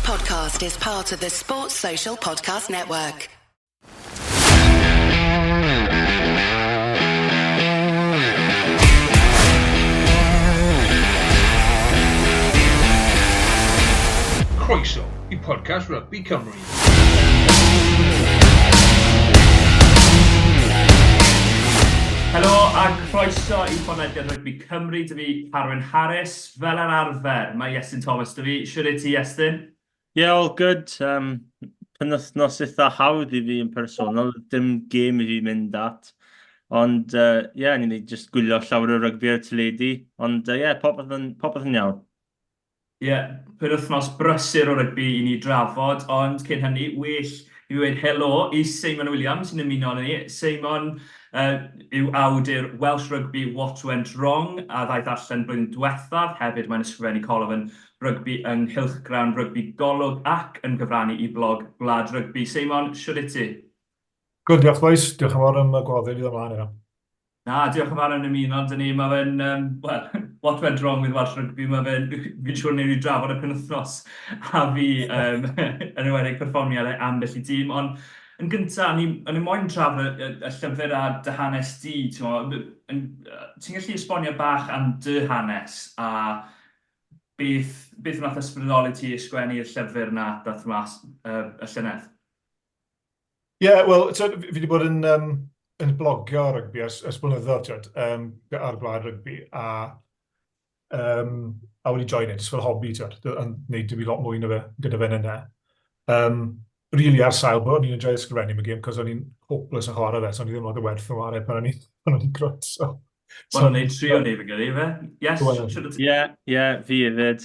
podcast is part of the Sports Social Podcast Network. Croeso I podcast Rugby Cymru. Helo a croeso I podlediad Rugby Cymru, dy fi Carwyn Harris, fel ar arfer, mae Iestyn Thomas dy fi. Siwr i ti, Iestyn? Yeah, all good. Penwythnos eitha hawdd I fi yn personol, dim gêm I fi mynd at. Ond, ni'n just gwylio llawer o rygbi ar y teledu. Ond, popeth yn iawn. Penwythnos brysur o rygbi I ni drafod, ond cyn hynny, well I ddweud helo I Seimon Williams sy'n ymuno ni. Seimon yw awdur Welsh Rugby What Went Wrong a ddaeth allan blwyddyn diwethaf. Hefyd mae'n ysgrifennu colofn rygbi yng nghylchgrawn rygbi golwg ac yn gyfrannu I blog Gwlad Rygbi. Seimon, siwr I ti? Good, diolch boys. Diolch yn fawr am y gwaddau I ddod ymlaen. Diolch yn fawr am ymuno, dyn ni. Mae fe'n, what went wrong with Welsh Rugby? Mae fe'n, fi'n siŵr ni'n drafod y penwythnos a fi yn ymwneud perfformiadau ambell I dîm. Ond yn gyntaf, o'n i'n moyn trafod y llyfr a dy hanes di. Ti'n gallu esbonio bach am dy hanes a beth nath ysbrydoli ti ysgwennu'r llyfr na dath mas y llynedd? Wel, fi wedi bod yn blogio rygbi ers blynyddoedd ar Gwlad Rygbi a wedi join jyst fel hobi, yn gwneud dim I lot mwy gyda fe'n yna. Really ar sail bod, o'n i'n enjoy ysgrifennu mewn gêm, cos o'n i'n hopeless yn chwarae fe, so o'n i ddim oedd y werth yn chwarae pan o'n i'n grwt. Wel, o'n i'n trio ni fe gyda fe? Yes? Fi hefyd.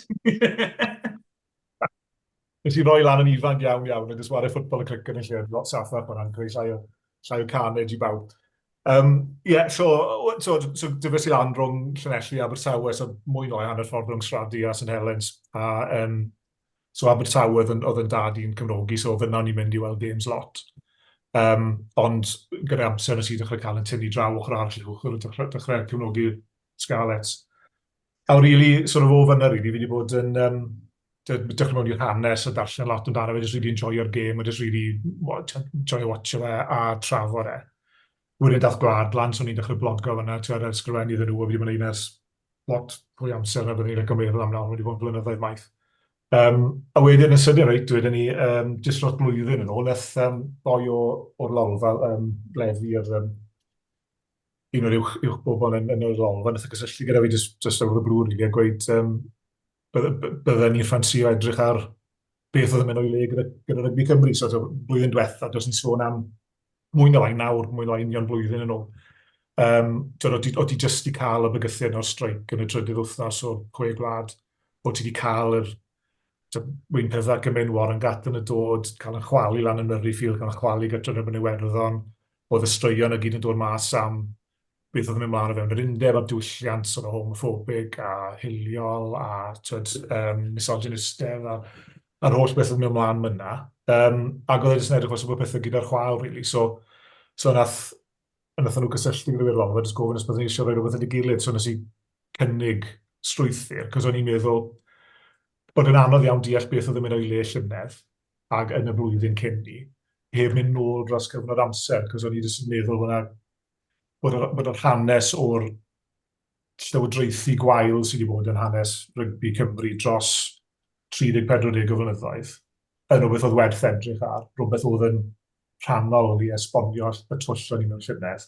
Nes I roi lan yn ifanc iawn, a jyst wario ffwtbol y cricket yn lle, lot sathach fan hyn, creu llai o carnage I bawb. So dyfais I lan rhwng Llanelli a Abertawe, so mwy neu hanner ffordd rhwng Sradi a St Helens. So Abertawe oedd yn dad I'n Cymrogi, so fyna ni'n mynd I weld games lot. Ond gyda amser nes I dechrau cael yn tynnu draw ochr arall ochr, dechrau cymrogi Scarlets. A really, sort of o fyna really, fi wedi bod yn dechrau mewn i'r hanes a darllen lot amdano fe, just really enjoyo'r game, a just really enjoy watcho fe a trafod e. Wedyn dath gwlad lan, so ni'n dechrau blogio fyna, ti'n ysgrifennu iddyn nhw, a wedi bod yn un ers lot fwy amser na byddwn ni'n gymryd am nawr, wedi bod yn blynyddoedd maith. A wedyn yn syniad reit, wedyn ni, jyst rot blwyddyn yn ôl, neth boi o'r lolfa lefi un o'r uwch bobl yn yr lolfa, neth y gysylltu gyda fi just over the blue, really, a gweud bydden ni'n ffansio edrych ar beth oedd yn mynd o'i le gyda Rugby Cymru. So, blwyddyn diwetha, dos ni'n sôn am mwy na lai nawr, mwy na lai union blwyddyn yn ôl. Oeddi jyst I cael y bygythiad o'r streic yn y trydydd wythnos o 6 gwlad. Oeddi wedi cael yr wyn pethau gymenwar yn gat yn y dod, cael yn chwalu lan yn yr ffield, cael yn chwalu gyda yn y Iwerddon. Oedd y straeon y gyd yn dod mas am beth oedd yn mynd mlaen o fewn yr undeb a'r diwylliant sort of homophobic a hiliol a misogynistedd a'r holl beth oedd yn mynd mlaen myna. Ac oedd e'n edrych os oedd pethau gyda'r chwal, really. So nath nhw gysylltu gyda'r lolfa, jyst gofyn os byddwn ni eisiau rhoi rhywbeth yn ei gilydd, so nes I cynnig strwythyr, cos o'n i'n meddwl bod yn anodd iawn deall beth oedd yn mynd o'i le llynedd ac yn y blwyddyn cyn ni, heb mynd nôl dros cyfnod amser, cos o'n i'n meddwl bod yr hanes o'r llywodraethu gwael sydd wedi bod yn hanes Rugby Cymru dros 30-40 o flynyddoedd yn rhywbeth oedd werth edrych ar, rhywbeth oedd yn rhannol I esbonio y twll o'n I mewn llynedd.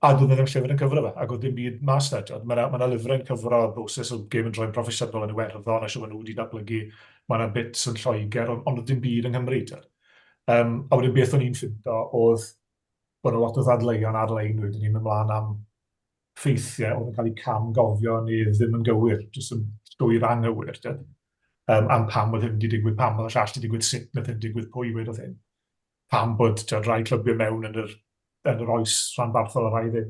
A doedd ddim llyfr yn cyfro fe, ac oedd dim byd mas na. Mae yna lyfr yn cyfro o'r broses o game yn droi'n proffesiynol yn Iwerddon, a siw nhw wedi datblygu, mae yna bits yn Lloegr, ond oedd dim byd yng Nghymru. A wedyn beth o'n i'n ffindo oedd bod yna lot o ddadleuon ar-lein wedyn ni'n mynd mlaen am ffeithiau oedd yn cael eu camgofio neu ddim yn gywir, jyst yn dwy'r anghywir. Am pam oedd hyn wedi digwydd, pam oedd y llall wedi digwydd sut, oedd hyn wedi digwydd pwy wedi hyn. Pam bod rhai clybiau mewn yn yr oes rhanbarthau o'r rhai ddim.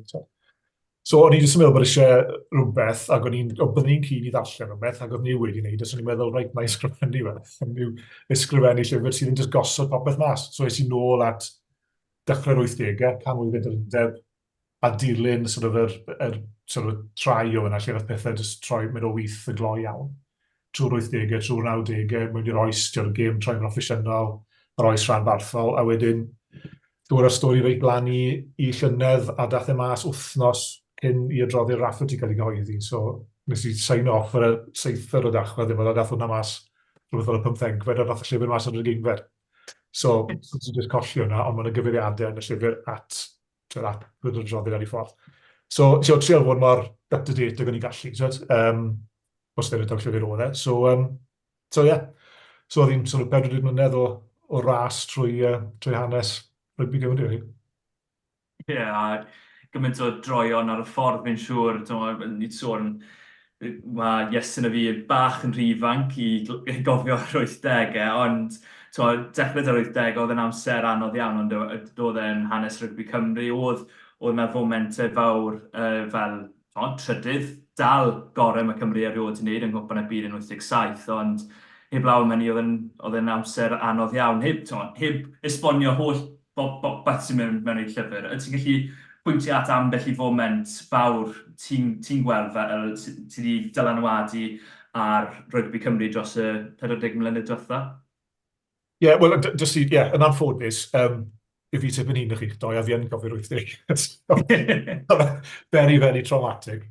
So o'n i jyst yn meddwl bod eisiau rhywbeth, ac byddwn ni'n keen I ddarllen rhywbeth, ac oedd ni wedi gwneud, so o'n i'n meddwl, reit, na ysgrifennu fe. Ni'n ysgrifennu llyfr sydd yn just gosod popeth mas. So es I nôl at dechrau'r 80au, canmlwyddyn yr undeb, a dilyn yr trai o yna, lle oedd pethau just troi mynd o wyth y gloi iawn. trwy'r 80au, trwy'r 90au, mewn i'r oes, tiw'r gêm troi'n proffesiynol, yr oes rhanbarthol, a wedyn dŵr y stori reit blan i llynedd a dath e mas wythnos cyn i adroddi'r raffod i cael ei gyhoeddi. So, nes i sign off ar y 7 o dachfa, ddim ond a dath hwnna mas rhywbeth fel y 15fed, a dath y llyfr mas ar y 20fed. So, dwi'n just colli hwnna, ond mae'n gyfeiriadau yn y llyfr at bod yn adroddi'r ar ei ffordd. So, trial fod mor up-to-date ag o'n i gallu, os dyn nhw'n llyfr oedd e. So, yeah. So, oedd hi'n sort of 40 mlynedd o ras trwy hanes rygbi Cymru, really. Ie, a gymaint o droion ar y ffordd, fi'n siŵr. Ni'n sôn, mae Iestyn a fi bach yn rhifanc i gofio ar 80au, ond dechrau ar 80au, oedd yn amser anodd iawn, ond oedd e'n hanes rygbi Cymru. Oedd yna fomentau fawr fel trydydd, dal gorau mae Cymru erioed yn gwneud yn gwpan y byd yn 87, ond heb law mewn i oedd yn amser anodd iawn, heb esbonio holl beth sy'n mewn i'r llyfr. Ti'n gallu pwyntio at ambell i foment fawr ti'n gweld fel ti wedi dylanwadu ar rygbi Cymru dros y 40 mlynedd diwetha? Ie, wel, yn anffodus, i fi tip yn un o'ch chi'ch doi, a fi yn gofio'r 80. Very, very traumatic.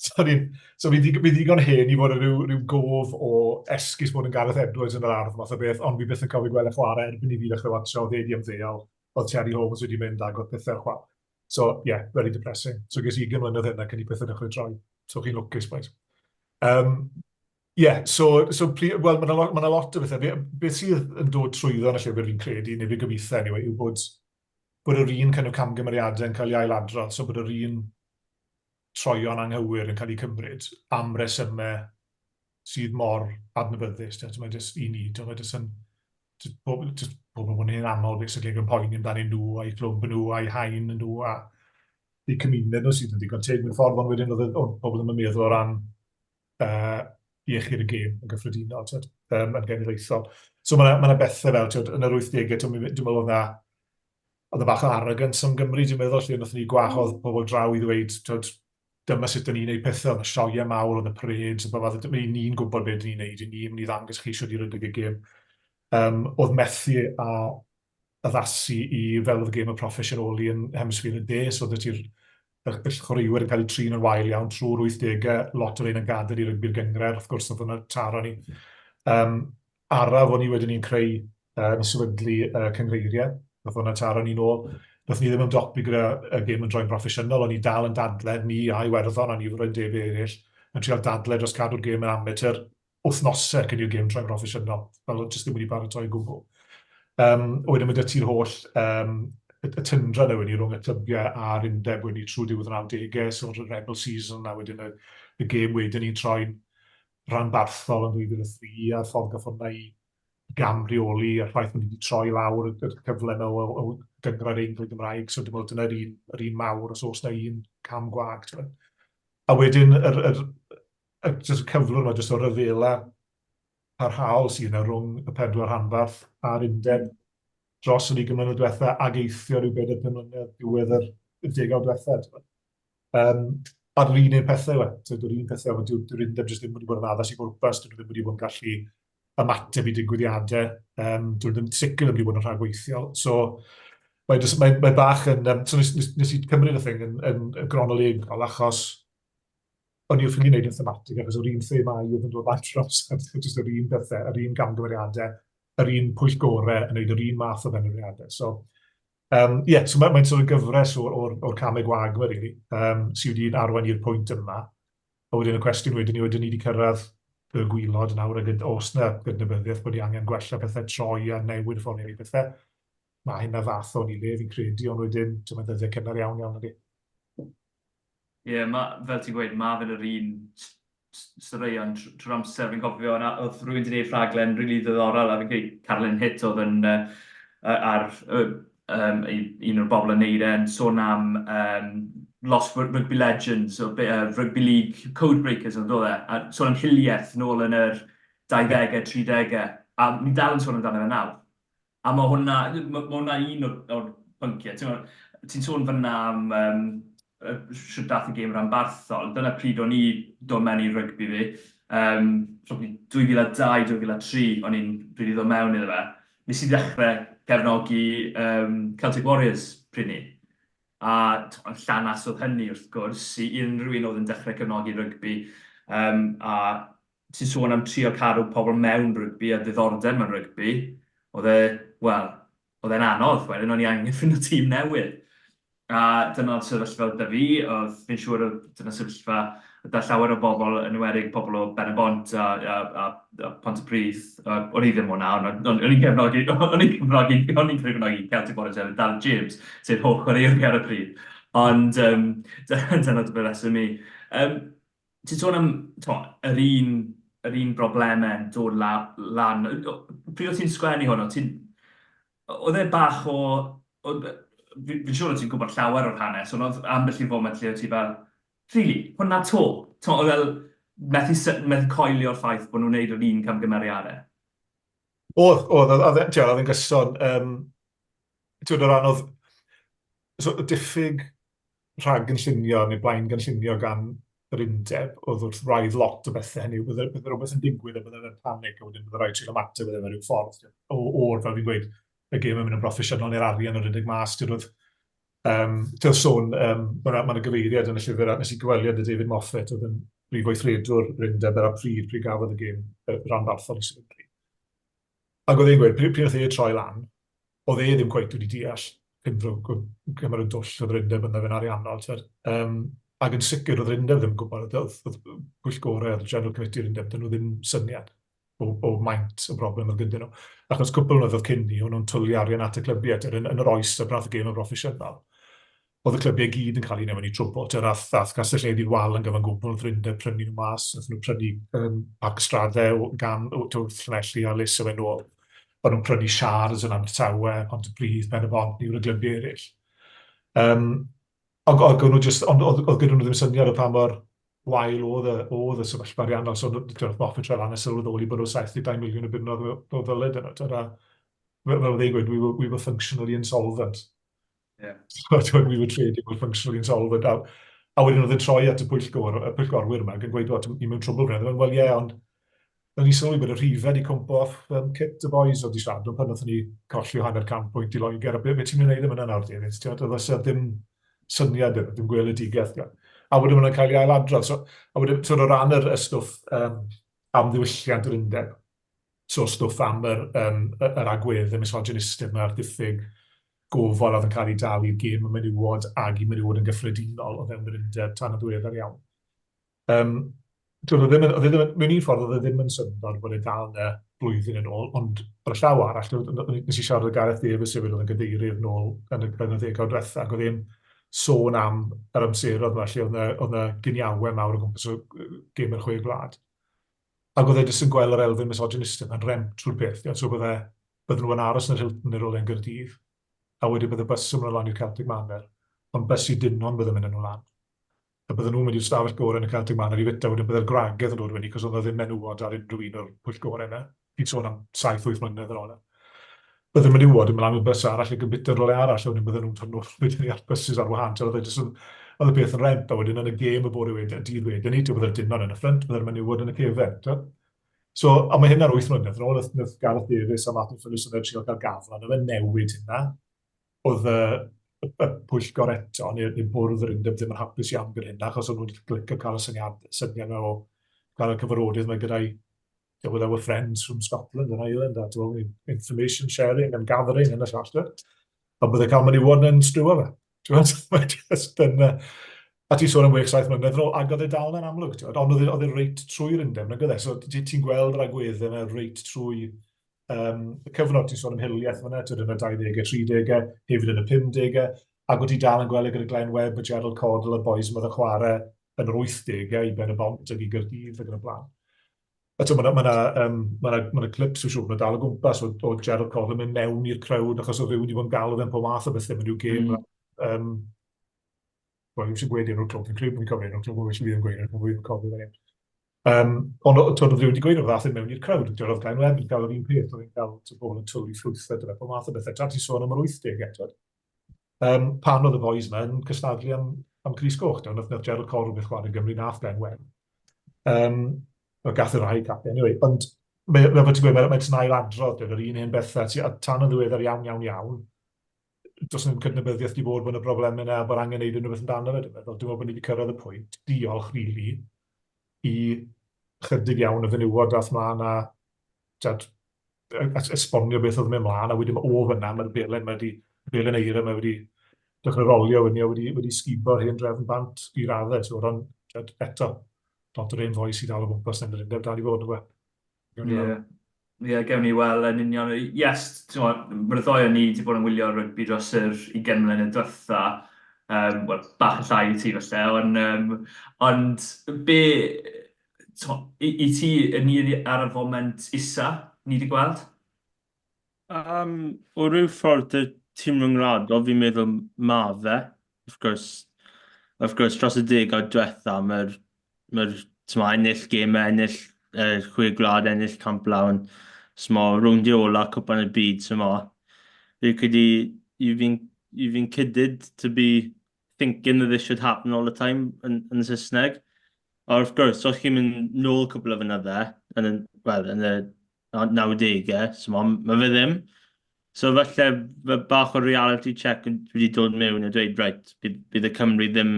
So fi ddigon hen i fod yn rhyw gof o esgus bod yn Gareth Edwards yn yr ardd math o beth, ond fi byth yn cofio gweld y chwarae erbyn i fi ddechrau watcho, ddedi ymddeol, oedd Terry Holmes wedi mynd ag oedd pethau'r chwarae. So, yeah, very depressing. So, ges i 20 mlynedd hynna cyn i pethau dechrau troi. So, chi'n lwcus, boys. Yeah, wel, mae yna lot o bethau. Beth sydd yn dod trwyddo yn y llyfr fi'n credu, neu fi'n gobeithio, anyway, yw bod yr un kind of camgymeriadau yn cael ei ailadrodd, so bod yr un troion anghywir yn cael ei cymryd am resymau sydd mor adnabyddus. Mae jyst i ni, mae jyst yn pobl yn aml basically yn poeni amdano nhw a'i clwb nhw a'i hain nhw a eu cymuned nhw sydd yn digon teg mewn ffordd, ond wedyn oedd pobl yn meddwl o ran iechyd y gêm yn gyffredinol, yn genedlaethol. So mae yna bethau fel, yn yr 80au, dwi'n meddwl oedd bach o arrogance am Gymru, dwi'n meddwl, lle wnaethon ni gwahodd pobl draw i ddweud, dyma sut dyn ni'n gwneud pethau, oedd y sioiau mawr, oedd y parades, ni'n gwybod beth ni'n gwneud, ni'n mynd i ddangos chi siwr i rydych y gêm. Oedd methu a addasu i fel oedd y gêm y proffesiynoli yn hemisffer y de, so oedd y chwaraewyr yn cael eu trin yn wael iawn trwy'r 80au, lot o ein yn gadael i rygbi'r gyngred, wrth gwrs oedd hwnna taro ni. Araf o'n i wedyn ni'n creu yn sefydlu cyngreiriau, oedd hwnna taro ni'n ôl. Doedd ni ddim yn dopi gyda y gêm yn droi'n proffesiynol, o'n i dal yn dadle, ni a Iwerddon a ni fod yn debyg eraill, yn trial dadle dros cadw'r gêm yn amateur wythnosau cyn i'r gêm droi'n proffesiynol, fel jyst ddim wedi baratoi gwbl. Wedyn mae dy ti'r holl y tyndra na wedi rhwng y tybiau a'r undeb wedi trwy diwedd 90au, so'r rebel season, a wedyn y gêm wedyn ni'n troi'n rhanbarthol yn 2003, a ffordd gath hwnna i gamrioli, a'r ffaith bod ni wedi troi lawr y cyfle yna o gyngor Eingl Gymraeg, so dim ond dyna'r un mawr, os oes na un cam gwag. A wedyn, y cyflwr yma, jyst o ryfela parhaol sy'n yna rhwng y 4 rhanbarth a'r undeb dros yr 20 mlynedd diwetha ag eithio rhyw 45 mlynedd diwedd yr 10 diwetha. A'r un un pethau, dyw'r un pethau, dyw'r undeb jyst ddim wedi bod yn addas i gwrpas, dyw'r ddim wedi bod yn gallu ymateb i digwyddiadau, dyw'r ddim sicr ddim wedi bod yn rhagweithiol. So, mae bach yn... So, nes i cymryd y thing yn gronolegol, achos o'n i'n ffili wneud yn thematig, achos yr un thema i oedd yn dod at dros, jyst yr un bethau, yr un gamgymeriadau, yr un pwyllgorau yn gwneud yr un math o benywriadau. So, so mae'n sort of gyfres o'r camau gwag yma, really, sydd wedi'n arwain i'r pwynt yma. A wedyn y cwestiwn wedyn ni wedi cyrraedd y gwylod nawr ag os na gydnabyddiaeth bod ni angen gwella pethau troi a newid y ffordd i pethau. Mae hynna fath o'n i le fi'n credu, ond wedyn, mae'n ddyddiau cynnar iawn ydy. Ie, fel ti'n gweud, mae fe'n yr un straeon trwy'r amser. Fi'n cofio, oedd rhywun wedi gwneud rhaglen rili ddiddorol, a fi'n credu Carwyn oedd yn ar un o'r bobl yn neud e'n sôn am Lost Rugby Legends, Rugby League Codebreakers, oedd e, a sôn am hiliaeth nôl yn yr 20au, 30au, a mi dal yn sôn amdano fe nawr. A mae hwnna un o'r pynciau. Ti'n sôn fyna am sydd dath y gêm rhanbarthol, dyna pryd o'n i dod mewn i rygbi fi. 2002-2003, o'n i'n rili ddod mewn iddo fe. Nes i ddechrau gefnogi Celtic Warriors pryd ni. A llanas oedd hynny wrth gwrs i unrhyw un oedd yn dechrau cefnogi rygbi. A ti'n sôn am trio cadw pobl mewn rygbi a ddiddordeb mewn rygbi. Oedd e'n anodd, wedyn o'n i angen ffynd o tîm newydd. A dyna oedd sefyllfa da fi, oedd fi'n siŵr oedd dyna sefyllfa da llawer o bobl, yn enwedig pobl o Benebont a Pontypridd. O'n i ddim o'na, o'n i'n cefnogi Celtic Warriors hefyd, Dal James, sef hoch o'r eiriau ar y pryd. Ond dyna dy reswm i. Ti'n sôn am yr un broblemau dod lan. Pryd o ti'n sgwennu hwnnw, oedd e bach o... Fi'n siŵr o ti'n gwybod llawer o'r hanes, ond oedd ambell i foment lle o ti fel, really, hwnna to? Oedd fel methu coelio'r ffaith bod nhw'n neud yr un camgymeriadau? Oedd yn gyson. Ti'n o ran oedd diffyg rhag gynllunio neu blaen gynllunio gan yr undeb, oedd wrth raidd lot o bethau hynny. Bydd rhywbeth yn digwydd a bydd e'n panic a wedyn bydd rhaid sy'n ymateb bydd e'n rhyw ffordd. O'r, fel fi'n gweud, y gêm yn mynd yn broffesiynol neu'r arian o'r rydych mas. Ti'n sôn, mae'n gyfeiriad yn y llyfr, nes i gyfweliad y David Moffat, oedd yn brif weithredwr rindeb ar y pryd gafodd y gêm rhanbarthau i sefydlu. Ac oedd e'n gweud, pryd oedd e troi lan, oedd e ddim cweith wedi deall cymryd y dwll oedd rindeb yn fe'n ariannol. Ac yn sicr oedd rindeb ddim yn gwybod, oedd pwyllgorau oedd General Committee rindeb, dyn nhw ddim syniad o maent y broblem oedd gyda nhw. Achos cwpl oedd cyn ni, o'n nhw'n twlu arian at y clybiau yn yr oes y brath y gêm yn broffesiynol. Oedd y clybiau gyd yn cael ei newid i trwbl. Rath Castell Lledi'r wal yn gyfan gwbl oedd rindeb prynu nhw mas. Oedd nhw'n prynu Pacstradau gan Llanelli a Lys o fe nôl. Oedd nhw'n prynu Siars yn Abertawe, Pontypridd, Benebont, niwr y glybiau eraill. Oedd gyda nhw ddim syniad o pa mor wael oedd y sefyllfa ariannol. So, Moffat troi lan y sylweddoli bod nhw'n 72 miliwn y bydnodd o ddyled yno. Fel oedd ei gweud, we were functionally insolvent. Yeah. We were trading with functionally insolvent. A wedyn oedd yn troi at y pwyllgorwyr yma, yn gweud, ni mewn trwbl fan hyn. Wel, ie, ond ni sylwi bod y rhifau di cwmpo off kit y boys oedd i siarad, pan oedd ni colli o 100 pwynt i Loegr. A beth ti'n mynd i wneud yma nawr, David? Oedd ddim syniad yna, ddim gweledigaeth. A wedyn maen cael ei ailadrodd. A wedyn, o ran y stwff am ddiwylliant yr undeb, so stwff am yr agwedd, y misogynistedd yma'r diffyg gofal oedd yn cael ei dal i'r gêm yn menywod ag i menywod yn gyffredinol o fewn yr undeb tan y ddiweddar iawn. Mewn un ffordd oedd e ddim yn syndod bod e dal yna blwyddyn yn ôl, ond ar y llaw arall, nes i siarad o Gareth Davies sefyd oedd yn gadeirydd nôl yn y ddegawd diwetha, ac oedd e'n sôn am yr amseroedd yma lle oedd yna gyniawau mawr o gwmpas o gêm yr chwe gwlad. Ac oedd e jyst yn gweld yr elfen misogynistedd yn rem trwy'r peth. So bydden nhw yn aros yn yr Hilton neu Role'n Gaerdydd, a wedyn bydde bys yn mynd lan i'r Celtic Manor, ond bys i dynon bydde mynd yn nhw lan. A bydden nhw'n mynd i'r stafell gorau yn y Celtic Manor i fita, wedyn bydde'r gwragedd yn dod fyny, cos oedd ddim menywod ar unrhyw un o'r pwyllgorau yna. Fi'n sôn am 7-8 mlynedd yn ôl. Bydde'n menywod yn mynd lan i'r bys arall i gymbyta yn role arall, a wedyn bydden nhw'n tornol wedyn i bysys ar wahân. Oedd y peth yn rent, a wedyn yn y gêm y bore wedyn, dydd wedyn, bydde'r dynon yn y ffrant, bydde'r menywod yn y cefen. So, a mae hyn ar 8 mlynedd yn ôl, oedd Gareth Davies a Martin Phillips yn trio cael gaflan, oedd e'n newid hynna. Oedd y pwyllgor eto, neu'r bwrdd yr undeb ddim yn hapus iawn gyda hynna, achos oedd nhw'n glicio cael y syniad o gael y cyfarodydd mae gyda'i with our friends from Scotland and Ireland, a information sharing and gathering yn y llall. A bydde cael menywod yn strywa fe. A ti'n sôn am 6-7 mlynedd yn ôl, ac oedd e dal yn amlwg. Ond oedd e reit trwy'r undeb, na gyda. So ti'n gweld yr agweddau yna reit trwy y cyfnod, ti'n sôn am hiliaeth fyna, yn y 20au, 30au, hefyd yn y 50au, ac oedd ti dal yn gweld gyda Glenn Webb, y Gerald Cordell, y boys yma chwarae yn yr 80au, i Benebont ac i Gaerdydd ac yn y blaen. Mae'na clips o siwr, mae dal o gwmpas o Gerald Cordell yn mynd mewn i'r crowd, achos oedd rhywun i fod yn galw fe'n pob math o bethau, mae'n rhyw gêm. Wel, yw'n gweud enw'r clwb, fi'n credu bod fi'n cofio enw'r clwb, mae'n fydd yn gweud enw'r clwb, cofio fe'n ond oedd rhywun wedi gweud o'r fath yn mewn i'r crowd, oedd Glenn Webb yn cael yr un peth, oedd yn cael pobl yn twlu ffrwythau, pob math o bethau. Tra ti'n sôn am yr 80au, pan oedd y boys yma yn cystadlu am Cris Goch, oedd Gerald Cordell beth chwarae yn Gymru nath Glenn Webb. gath y rai capiau. Anyway, ond mae fod ti'n gweud, mae'n ail adrodd, yr un un bethau, a tan yn ddiweddar iawn, does nhw'n cydnabyddiaeth di bod y broblemau yna, bod angen neud unrhyw beth amdano fe, dwi'n meddwl. Dwi'n meddwl bod ni wedi cyrraedd y pwynt, diolch rili, i chydig iawn y fenywod dath mlaen a esbonio beth oedd yn mynd mlaen, a wedyn o fyna, mae'r belen eira, mae wedi dechrau rolio wedi sgubo'r hen drefn bant i raddau. So, eto, lot o'r un foi sydd dal o gwmpas yn yr undeb dal i fod yn gwe. Ie, gewn ni weld yn union. Yes, mae'r ddoi o ni wedi bod yn wylio rygbi dros yr 20 mlynedd diwetha. Wel, bach yn llai i ti falle, ond be, i ti yn ni ar y foment isa ni wedi gweld? O ryw ffordd y tîm ryngwladol, fi'n meddwl ma fe. Of course, dros y 10 diwetha, mae'r ennill gemau, ennill chwe gwlad, ennill camp lawn. Rhwng di ola, cwpan y byd, you've been kidded to be thinking that this should happen all the time yn Saesneg. Or of course, os chi'n mynd nôl cwbl o fynydde, yn y 90au, mae fe ddim. So falle bach o reality check wedi dod mewn a dweud, right, bydd y Cymru ddim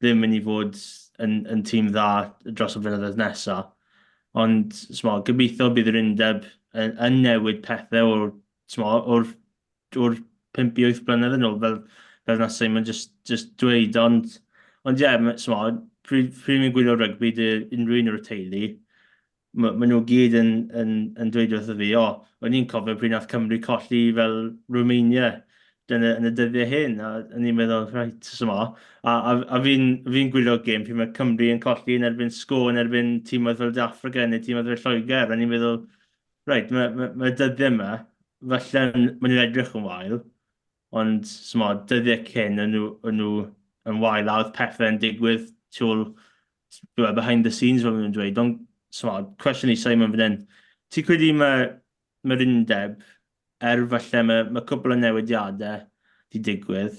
yn ei fod yn tîm dda dros y fynyddoedd nesaf. Ond, gobeithio bydd yr undeb yn newid pethau o'r 5-8 blynedd yn ôl, fel na Seimon just dweud. Ond pryd mi'n gwylio rygbi, unrhyw un o'r teulu, maen nhw gyd yn dweud wrtho fi, o'n i'n cofio pryd nath Cymru colli fel Romania yn y dyddiau hyn, a ni'n meddwl, right, a fi'n gwylio gêm pryd mae Cymru yn colli yn erbyn sgo, yn erbyn tîmoedd fel Africa neu tîmoedd fel Lloegr, a ni'n meddwl, right, mae dyddiau yma, falle maen nhw'n edrych yn wael, ond dyddiau cyn yn nhw yn wael, a oedd pethau yn digwydd behind the scenes, fel nhw'n dweud. Ond, cwestiwn i Seimon fan hyn, ti'n credu mae'r undeb, falle mae cwbl o newidiadau di digwydd.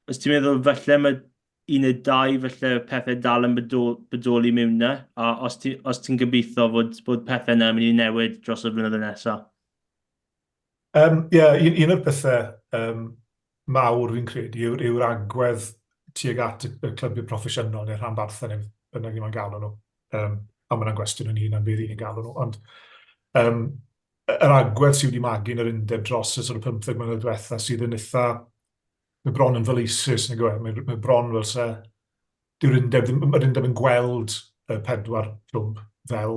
Os ti'n meddwl, falle mae 1 neu 2 falle pethau dal yn bodoli mewn yna, a os ti'n gobeithio bod pethau yna yn mynd i newid dros y blynyddoedd nesaf? Un o'r pethau mawr fi'n credu yw'r agwedd tuag at y clybiau proffesiynol neu'r rhanbarthau neu bynnag i ma'n galw nhw. A mae'n gwestiwn yn un am beth i'n galw nhw. Ond yr agwedd sydd wedi magu yn yr undeb dros y 15 mlynedd diwetha sydd yn eitha, mae bron yn feleisus, mae bron fel se, yr undeb yn gweld y 4 clwb fel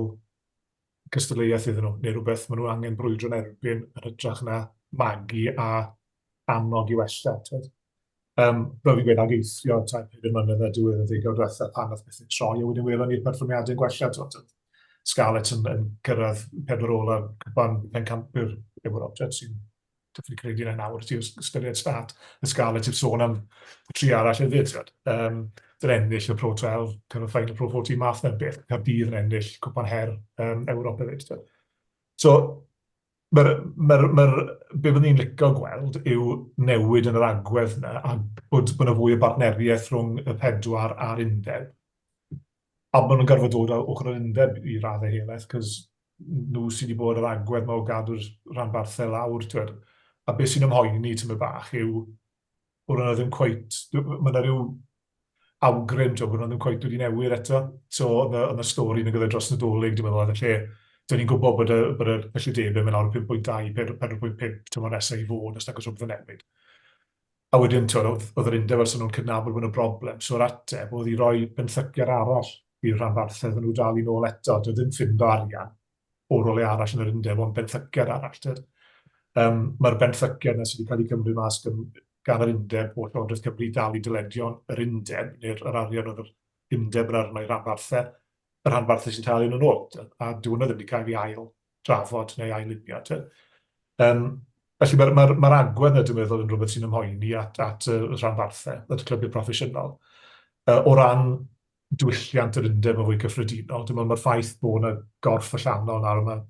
cystadleuaeth iddyn nhw, neu rhywbeth maen nhw angen brwydro'n erbyn yn hytrach na magu a annog i wella. Fel fi'n gweud ageithio, 4 mlynedd diwedd y 10 diwetha pan oedd beth yn troi, a wedyn welon ni'r perfformiadau'n gwella. Scarlets yn cyrraedd 4 ola cwpan pencampwr Ewrop, sy'n dyffryn credu yna nawr, sy'n ystyried stat. Y Scarlets yw'r sôn am 3 arall hefyd. Dyn ennill y Pro 12, cyrraedd ffain y Pro 14 math na'n beth, Cardydd yn ennill cwpan her Ewrop hefyd. So, be byddwn ni'n licio gweld yw newid yn yr agwedd yna, a bod yna fwy o bartneriaeth rhwng y 4 a'r undeb. A maen nhw'n gorfod dod o ochr yr undeb i raddau helaeth, cos nhw sydd wedi bod yr agwedd mae o gadw'r rhanbarthau lawr. A beth sy'n ymhoeni tyma bach yw bod yna ddim cweit, mae yna rhyw awgrym bod yna ddim cweit wedi newid eto. So, yn y stori yn y gyda dros Nadolig, dwi'n meddwl, lle, dyn ni'n gwybod bod y cyllidebau mewn awr 5.2, 4.5, tymor nesaf i fod, os nag oes rhywbeth yn newid. A wedyn, oedd yr undeb os nhw'n cydnabod bod yna broblem. So, yr ateb oedd i roi benthyciad arall i'r rhanbarthau ddyn nhw dal i nôl eto. Doedd ddim ffindo arian o'r rolau arall yn yr undeb, ond benthyciad arall. Mae'r benthyciad yna sydd wedi cael ei cymryd mas gan yr undeb o Llywodraeth Cymru dal i dyledion yr undeb, neu'r arian oedd yr undeb yn arnau rhanbarthau, yr rhanbarthau sy'n talu yn y nôl, a dwi'n ddim wedi cael ei ail drafod neu ail lunio. Felly mae'r agwedd yna, dwi'n meddwl, yn rhywbeth sy'n ymhoeni at y rhanbarthau, at y clybiau proffesiynol. O ran diwylliant yr undeb yn fwy cyffredinol, dwi'n meddwl mae'r ffaith bod yna gorff allanol nawr,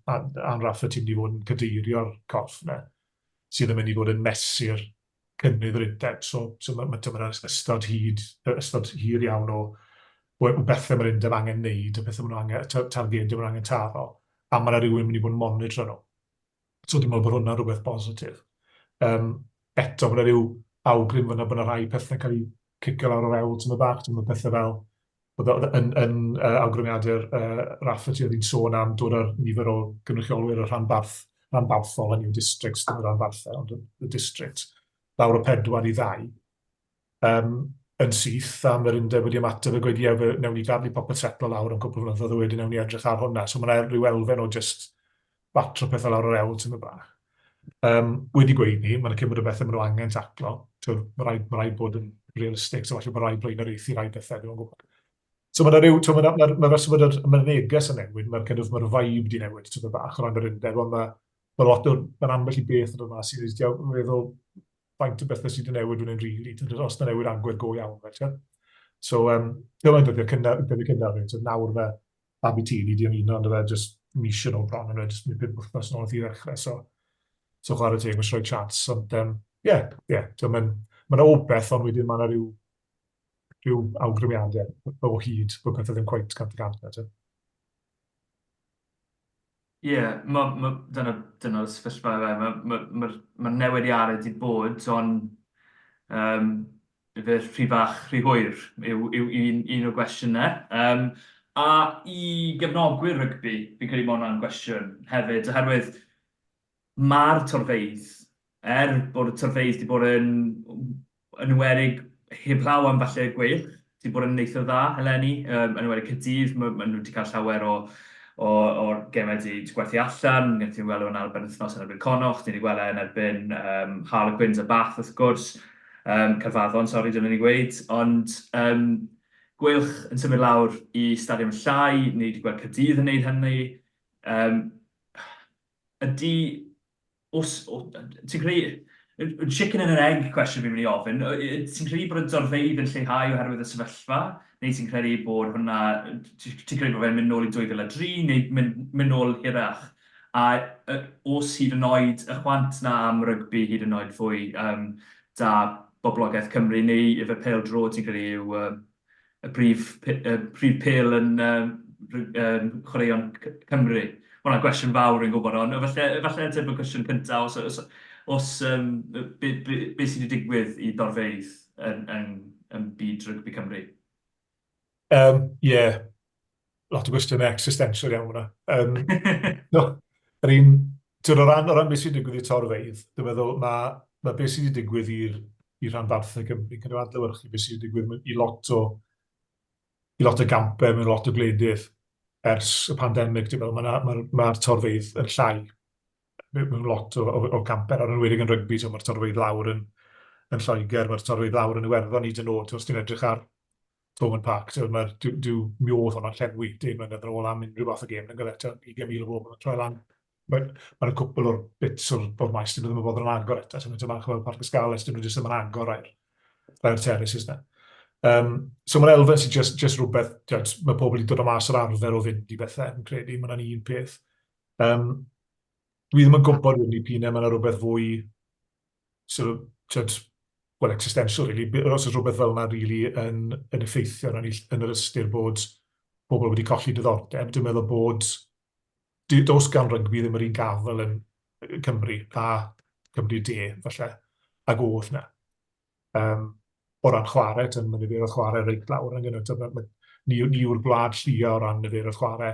anraff y ti'n mynd i fod yn cadeirio'r corff yna, sydd yn mynd i fod yn mesur cynnydd yr undeb. So mae ystod hir iawn o bethau mae'r undeb angen neud, y bethau maen nhw targedau maen angen taro, a mae yna rhywun mynd i bod yn monitro nhw. So dwi'n meddwl bod hwnna'n rhywbeth positif. Eto, mae yna rhyw awgrym fyna bod yna rhai pethau'n cael ei cicio lawr o'r ewl, ti'n bach, ti'n meddwl pethau fel, yn awgrymiadau'r raffa ti oedd hi'n sôn am dod ar nifer o gynrychiolwyr y rhanbarthol, hynny yw districts, dim y rhanbarthau, ond y district, lawr o 4 i 2. Yn syth, a mae'r undeb wedi ymateb y gweud, ie, newn ni gadlu popeth setlo lawr am cwpl o flynyddoedd, wedyn newn ni edrych ar hwnna. So mae yna rhyw elfen o just batro pethau lawr o'r ewl, ti'n bach. Wedi gweud ni, mae'n cymryd y bethau maen nhw angen taclo. Mae rhaid bod yn realistig, so falle mae rhaid blaen yr eithi rai bethau, dwi'n gwybod. So mae mae'r neges yn newid, mae'r vibe di newid, ti'n bach, o ran yr undeb, ond mae'n ambell i beth yn yma sy'n meddwl faint o bethau sydd yn newid yn rili, os yna newid agwedd go iawn. So, dyma'n dyddiau cynnar, nawr fe Aberteifi di ymuno, ond fe jyst mis yn ôl bron, yn jyst mi 5 wythnos yn ôl i ddechrau, so chwarae teg, mae'n rhoi chance, ond mae'n obeth, ond wedyn mae'n rhyw awgrymiadau o hyd, bod pethau ddim cweit 100%. Ie, dyna'r sefyllfa fe. Mae'r newidiadau wedi bod, ond fe rhy bach, rhy hwyr yw un o'r gwestiynau. A i gefnogwyr rygbi, fi'n credu bod hwnna'n gwestiwn hefyd, oherwydd mae'r torfeidd, bod y torfeidd wedi bod yn enwedig heblaw am falle Gweilch, wedi bod yn neithio dda eleni, yn enwedig Cydydd, maen nhw wedi cael llawer o'r gemau wedi gwerthu allan, gen ti'n gweld hwnna'r penwythnos yn erbyn Conoch, ti'n gweld yn erbyn Harlequins a Bath, wrth gwrs, Carfaddon, sori, dyna ni gweud, ond Gweilch yn symud lawr i Stadiwm Llai, ni wedi gweld Cydydd yn neud hynny. Ti'n credu, chicken and an egg cwestiwn fi'n mynd i ofyn, ti'n credu bod y dorfeidd yn lleihau oherwydd y sefyllfa, neu ti'n credu bod hwnna, ti'n credu bod fe'n mynd nôl i 2003, neu mynd nôl hirach? A os hyd yn oed y chwant na am rygbi hyd yn oed fwy da boblogaeth Cymru, neu efo pêl dro, ti'n credu yw y prif pêl yn cholledion Cymru? Hwna'n gwestiwn fawr yn gwybod, ond falle ydy'r cwestiwn cyntaf, beth sydd wedi digwydd i dorfeidd yn byd rygbi Cymru? Ie, lot o gwestiynau existential iawn hwnna. O ran beth sydd wedi digwydd i'r torfeidd, dwi'n meddwl mae beth sydd wedi digwydd i'r rhanbarthau Cymru, cynnwys adlewyrchu beth sydd wedi digwydd i lot o gampau, mewn lot o gwledydd ers y pandemig, mae'r torfeidd yn llai mewn lot o camper, ar enwedig yn rygbi, mae'r torfeidd lawr yn Lloegr, mae'r torfeidd lawr yn Iwerddon hyd yn oed, os ti'n edrych ar Thomond Park, dyw miodd hwnna'n llenwi, mae'n edrych ôl am unrhyw fath o gêm, yn gyda 20,000 o bobl yn troi lan. Mae'n cwpl o'r bits o'r maes, dyn nhw ddim yn bod yn agor eto, ti'n mynd yma Parc y Scarlets, dyn nhw ddim yn agor rhai'r terraces na. So mae'r elfen sy'n just rhywbeth, mae pobl wedi dod o mas o'r arfer o fynd i bethau, yn credu, mae'n un peth. Dwi ddim yn gwybod wedi pinau, mae'n rhywbeth fwy, existential, really. Os oes rhywbeth fel yna, really, yn effeithio yn yr ystyr bod pobl wedi colli diddordeb. Dwi'n meddwl bod dos gan rygbi ddim yr un gafel yn Cymru, a Cymru de, falle, ag oedd na. O ran chwarae, mae nifer o chwarae reit lawr yn gynnwys. Ni yw'r gwlad llia o ran nifer o chwarae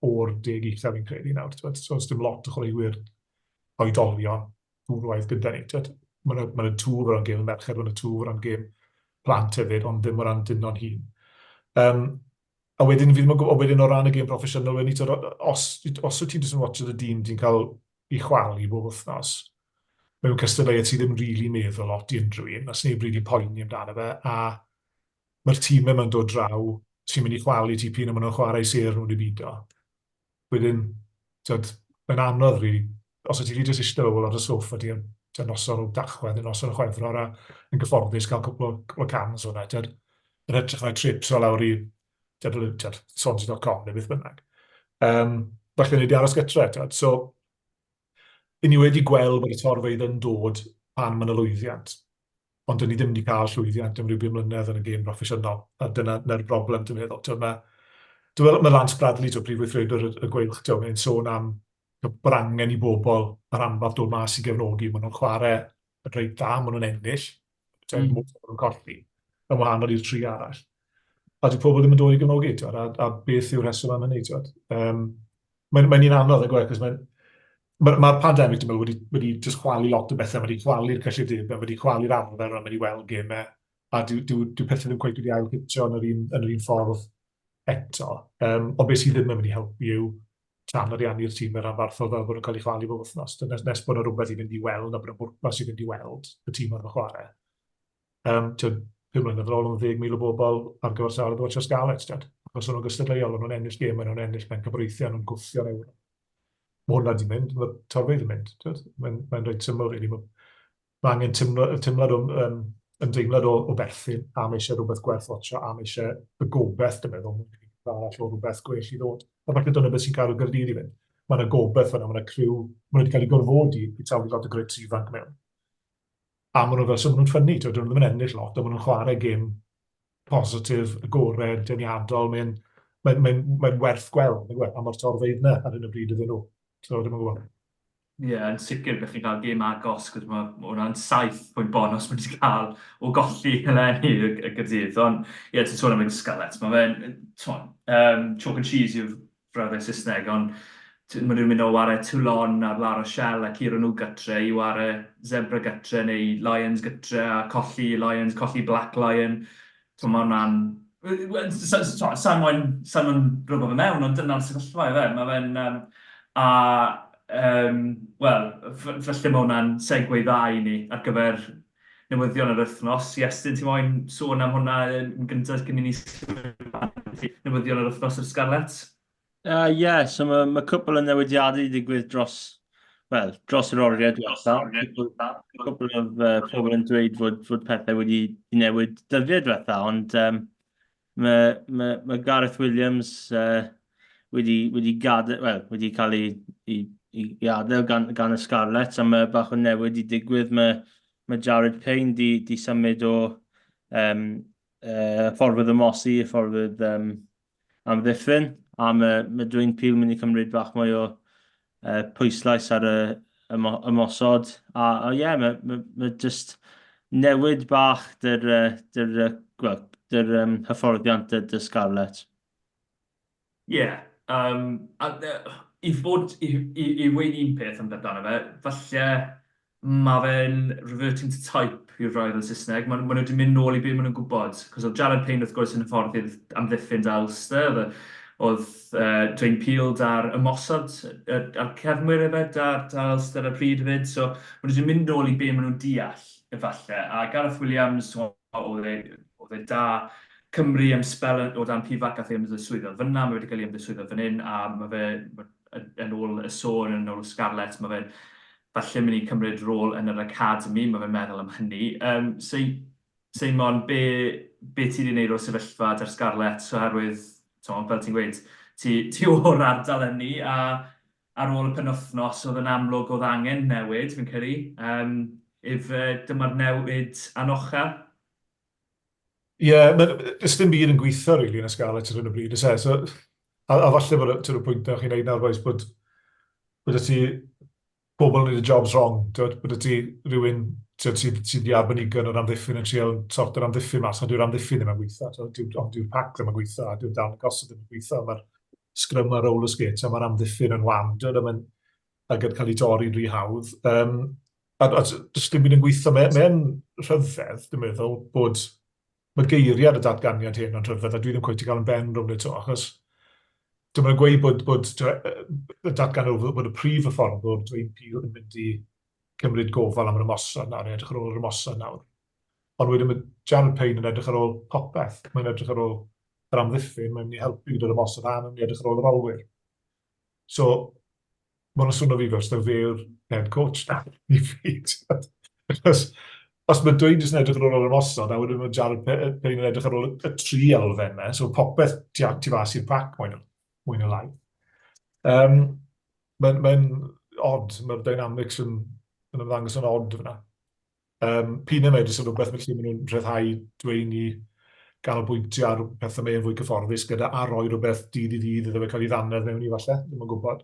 o'r 10 eitha fi'n credu nawr. So, dim lot o chwaraewyr oedolion dwrwaith gyda ni. Mae'n y tŵr o ran gêm merched, mae'n y tŵr o ran gêm plant hefyd, ond ddim o ran dynon hun. A wedyn o ran y gêm proffesiynol, os wyt ti'n jyst yn watch y dyn ti'n cael ei chwalu bob wythnos, mewn cystadleuaeth sydd ddim rili meddwl lot i unrhyw un, a sneb rili poeni amdano fe, a mae'r tîmau mae'n dod draw sy'n mynd i chwalu ti pyn a maen nhw'n chwarae ser nhw'n i bido. Wedyn, mae'n anodd rili, os wyt ti'n jyst eistedd ar y soffa ti'n noson o dachwedd, yn noson o chwefror, a yn gyfforddus cael cwpl o cans o'na. Yn edrych na trips o lawr i sonsi.com neu beth bynnag. Falle ni wedi aros gytre. So, i ni wedi gweld bod y torfeidd yn dod pan mae'n y lwyddiant. ond dyn ni ddim wedi cael llwyddiant am rhyw 5 mlynedd yn y gêm proffesiynol, a dyna'r broblem, dwi'n meddwl. Mae Lance Bradley, prif weithredwr y Gweilch, mae'n sôn am bod angen i bobl yr rhanbarth dod mas i gefnogi. Maen nhw'n chwarae y reit dda, maen nhw'n ennill, maen nhw'n colli, yn wahanol i'r 3 arall. A di pobl ddim yn dod i gefnogi, a beth yw'r rheswm am hynny. Mae'n un anodd, cos mae'r pandemig wedi just chwalu lot o bethau, wedi chwalu'r cyllidebau, wedi chwalu'r arfer, wedi weld gemau, a dyw pethau ddim cweith wedi ail-hitio yn yr un ffordd eto. O beth sydd ddim yn mynd i helpu yw tan ariannu'r tîm yr rhanbarthol fel bod nhw'n cael ei chwalu bob wythnos. Nes bod yna rhywbeth i fynd i weld, a bod yna bwrpas i fynd i weld y tîm o'r chwarae. 5 mlynedd ar ôl yn 10,000 o bobl ar gyfer sawl o watcher Scarlets. Achos nhw'n gystadleuol, nhw'n ennill gemau, nhw'n ennill mewn cyfreithiau, nhw'n gwthio newydd. Mae hwnna di mynd, mae'r torfau di mynd. Mae'n rhaid syml, rili. Mae angen ymdeimlad o berthyn, a mae eisiau rhywbeth gwerth watcho, a mae eisiau y gobeith, dwi'n meddwl, arall o rhywbeth gwell i ddod. A falle dyna beth sy'n cael o Gaerdydd i fynd. Mae yna gobeith fyna, mae yna criw, mae wedi cael ei gorfodi i talu lot o grit ifanc mewn. A mae nhw fel sy'n nhw'n ffynnu, dyn nhw ddim yn ennill lot, a mae nhw'n chwarae gêm positif, agored, deniadol, mae'n werth gweld, a mae'r torfeidd yna ar hyn o bryd iddyn nhw. So, ddim yn gwybod. Ie, yn sicr bych chi'n cael gêm agos, cos mae hwnna'n 7 pwynt bonus wedi cael o golli eleni y Gaerdydd. Ond, ie, ti'n sôn am y Scarlets, mae fe'n, chalk and cheese yw'r frawddau Saesneg, ond mae nhw'n mynd o ware Toulon ar La Rochelle ac i'r nhw gytre i ware Zebra gytre neu Lions gytre a colli Lions, colli Black Lion. So mae hwnna'n... Sa'n moyn rhywbeth fe mewn, ond dyna'r sefyllfa i fe. Mae fe'n... Wel, felly mae hwnna'n segwe dda i ni ar gyfer newyddion yr wythnos. Iestyn, ti'n moyn sôn am hwnna yn gyntaf cyn i ni newyddion yr wythnos yr Scarlets? Ie, so mae cwpl o newidiadau i digwydd dros yr oriau diwetha. Cwpl o pobl yn dweud fod pethau wedi newid dyddiau diwetha, ond mae Gareth Williams wedi cael ei adael gan y Scarlets, a mae bach o newid i digwydd. Mae Jared Payne di symud o ffordd ymosi i ffordd amddiffyn, a mae Dwayne Peel mynd i cymryd bach mwy o pwyslais ar y ymosod. A ie, mae just newid bach dy'r hyfforddiant y Scarlets. Ie. I weid un peth amdano fe, falle mae fe'n reverting to type yw'r roedd yn Saesneg. Maen nhw wedi mynd nôl i beth maen nhw'n gwybod. Cos oedd Jared Payne wrth gwrs yn y ffordd amddiffyn da Ulster. Oedd Dwayne Peel da'r ymosod a'r cefnwyr efo da Ulster ar pryd hefyd. So maen nhw wedi mynd nôl i beth maen nhw'n deall efallai. A Gareth Williams oedd e da Cymru am spel o dan pifac a ddim ymddiswyddo fyna. Mae wedi cael ei ymddiswyddo fan hyn, a mae fe yn ôl y sôn, yn ôl y Scarlets, mae fe'n falle mynd i cymryd rôl yn yr academy, mae fe'n meddwl am hynny. Seimon, be ti wedi gwneud o'r sefyllfa da'r Scarlets, oherwydd, fel ti'n gweud, ti o'r ardal hynny, a ar ôl y penwythnos oedd yn amlwg oedd angen newid, fi'n credu. Dyma'r newid anocha. Ie, ys dim byd yn gweithio rili yn y Scarlets ar hyn o bryd. A falle bod y pwynt na chi'n neud nawr boes bod ti pobl yn neud y jobs wrong. Bod ti rhywun sydd wedi arbenigo o'r amddiffyn yn trial sort o'r amddiffyn mas, ond dyw'r amddiffyn ddim yn gweithio. Ond dyw'r pac ddim yn gweithio, a dyw'r dan gosod ddim yn gweithio. Mae'r sgrym a roller skates, a mae'r amddiffyn yn wan. Ac yn cael ei dorri'n rhy hawdd. A does dim byd yn gweithio. Mae'n rhyfedd, dwi'n meddwl, bod mae geiriad y datganiad hyn o'n rhyfedd, a dwi ddim cweith i gael yn ben rhwng eto, achos dwi'n meddwl gweud bod y datganiad bod y prif y ffordd bod Dwayne Peel yn mynd i cymryd gofal am yr ymosod nawr, neu edrych ar ôl yr ymosod nawr. Ond wedyn mae Jared Payne yn edrych ar ôl popeth, mae'n edrych ar ôl yr amddiffyn, mae'n mynd i helpu gyda'r ymosod a mae'n edrych ar ôl yr olwyr. So, mae'n swnio fi gos, fe yw'r head coach na, i fyd. Os mae Dwayne jyst yn edrych ar ôl yr ymosod, a wedyn mae Jared Payne yn edrych ar ôl y 3 elfennau, so popeth ti fas i'r pac mwy na lai. Mae'n odd, mae'r dynamics yn ymddangos yn odd fyna. P'un yma jyst yn rhywbeth felly maen nhw'n rhyddhau dweud i ganolbwyntio ar pethau mewn fwy cyfforddus gyda aroi rhywbeth dydd i ddydd iddo fe cael ei ddannedd mewn i falle, ddim yn gwybod.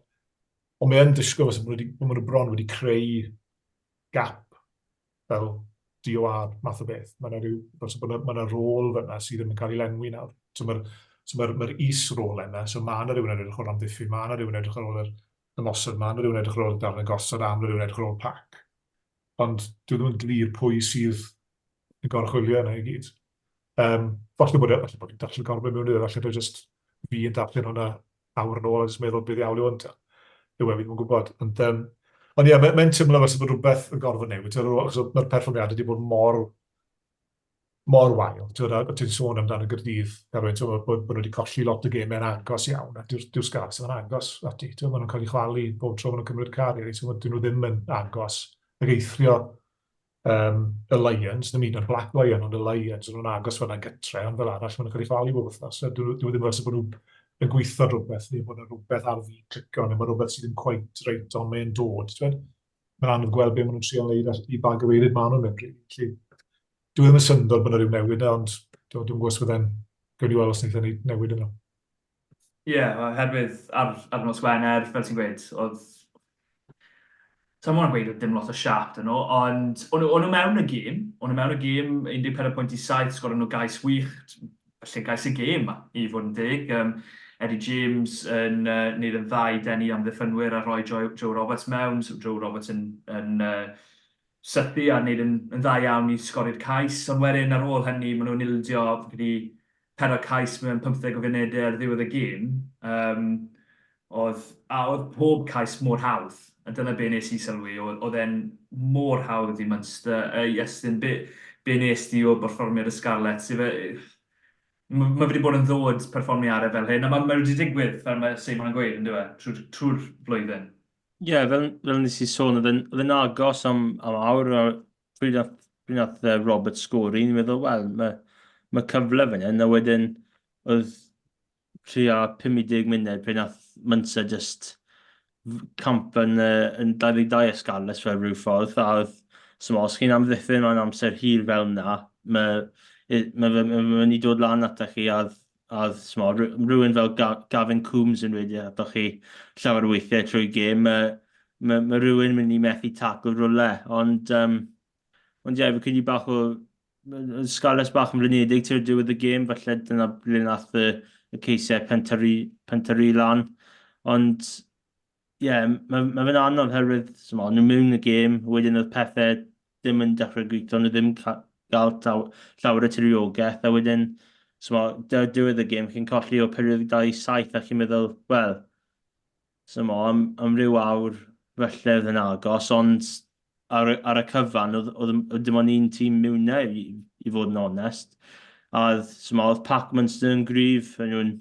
Ond mae'n disgwyl fes maen nhw bron wedi creu gap fel DOR math o beth. Mae yna rôl fyna sydd ddim yn cael ei lenwi nawr. So mae'r is-rôl yna, so mae yna rhywun yn edrych o'r amddiffyn, mae yna rhywun yn edrych o'r ymosod, mae yna rhywun yn edrych o'r darn agosod, a yna rhywun yn edrych o'r pac. Ond dwi ddim yn glir pwy sydd yn gorchwilio yna i gyd. Falle bod i'n darllen gorbau mewn iddo, falle bod jyst fi yn darllen hwnna awr yn ôl a jyst meddwl beth iawn yw hwn. Yw e, fi ddim yn gwybod. Ond ie, mae'n teimlo fel bod rhywbeth yn gorfod newid. Mae'r perfformiad wedi bod mor wael. Ti'n sôn amdano Gaerdydd, Carwyn, bod nhw wedi colli lot o gemau'n agos iawn. Dyw'r Scarlets yn agos ati. Maen nhw'n cael eu chwalu bob tro maen nhw'n cymryd car. Dyn nhw ddim yn agos. Ac eithrio y Lions, ddim un o'r Black Lion, ond y Lions, nhw'n agos fyna gytre, ond fel arall maen nhw'n cael ei chwalu bob wythnos. Dyn nhw ddim fel bod nhw'n yn gweithio rhywbeth, neu bod yna rhywbeth ar fi clicio, neu mae rhywbeth sydd yn quite reit, ond mae'n dod. Mae'n anodd gweld beth maen nhw'n trio wneud i bagyweirydd maen nhw'n mynd. Dwi ddim yn syndod bod yna rhyw newid, ond dwi'n gwrs fydden gwneud i weld os wnaethon ni newid yno. Ie, herwydd ar nos Wener, fel ti'n gweud, oedd... Sa'n mwyn gweud oedd dim lot o siap dyn nhw, ond o'n nhw mewn y gêm, 14.7, sgoron nhw gais wych, felly gais y gêm i fod yn dig. Eddie James yn neud yn ddau denu am ddiffynwyr a rhoi Joe Roberts mewn, so Joe Roberts yn sythu a neud yn dda iawn i sgori'r cais, ond wedyn ar ôl hynny maen nhw'n ildio gyda 4 cais mewn 15 o funudau ar ddiwedd y gêm. Oedd pob cais mor hawdd, a dyna be nes i sylwi, oedd e'n mor hawdd i Munster. Iestyn, be nes di o berfformiad y Scarlets? Mae wedi bod yn ddod perfformiadau fel hyn, a mae wedi digwydd fel mae Seimon yn gweud, yn dweud, trwy'r flwyddyn. Ie, fel nes i sôn, oedd yn agos am awr, pryd nath Robert sgori, ni'n meddwl, wel, mae cyfle fan hyn, a wedyn oedd 50 munud pryd nath Munster just camp yn 22 y Scarlets fel rhyw ffordd, a oedd, os chi'n amddiffyn mewn amser hir fel yna, mae'n i dod lan ata chi a rhywun fel Gavin Coombs yn wedi ata chi llawer o weithiau trwy gêm, mae rhywun mynd i methu tacl rwle, ond ie, fe cyd i bach o Scarlets bach yn flinedig trwy'r diwedd y gêm, falle dyna ble nath y ceisiau pentyru lan, ond ie, mae fe'n anodd herwydd, nhw'n mewn y gêm, wedyn oedd pethau ddim yn dechrau gweithio, nhw ddim gael llawer o tiriogaeth, a wedyn, diwedd y gêm, chi'n colli o 47 a chi'n meddwl, wel, am ryw awr felly oedd yn agos, ond ar y cyfan, oedd dim ond un tîm mewnau i fod yn onest. A oedd Pac Munster yn gryf, oedd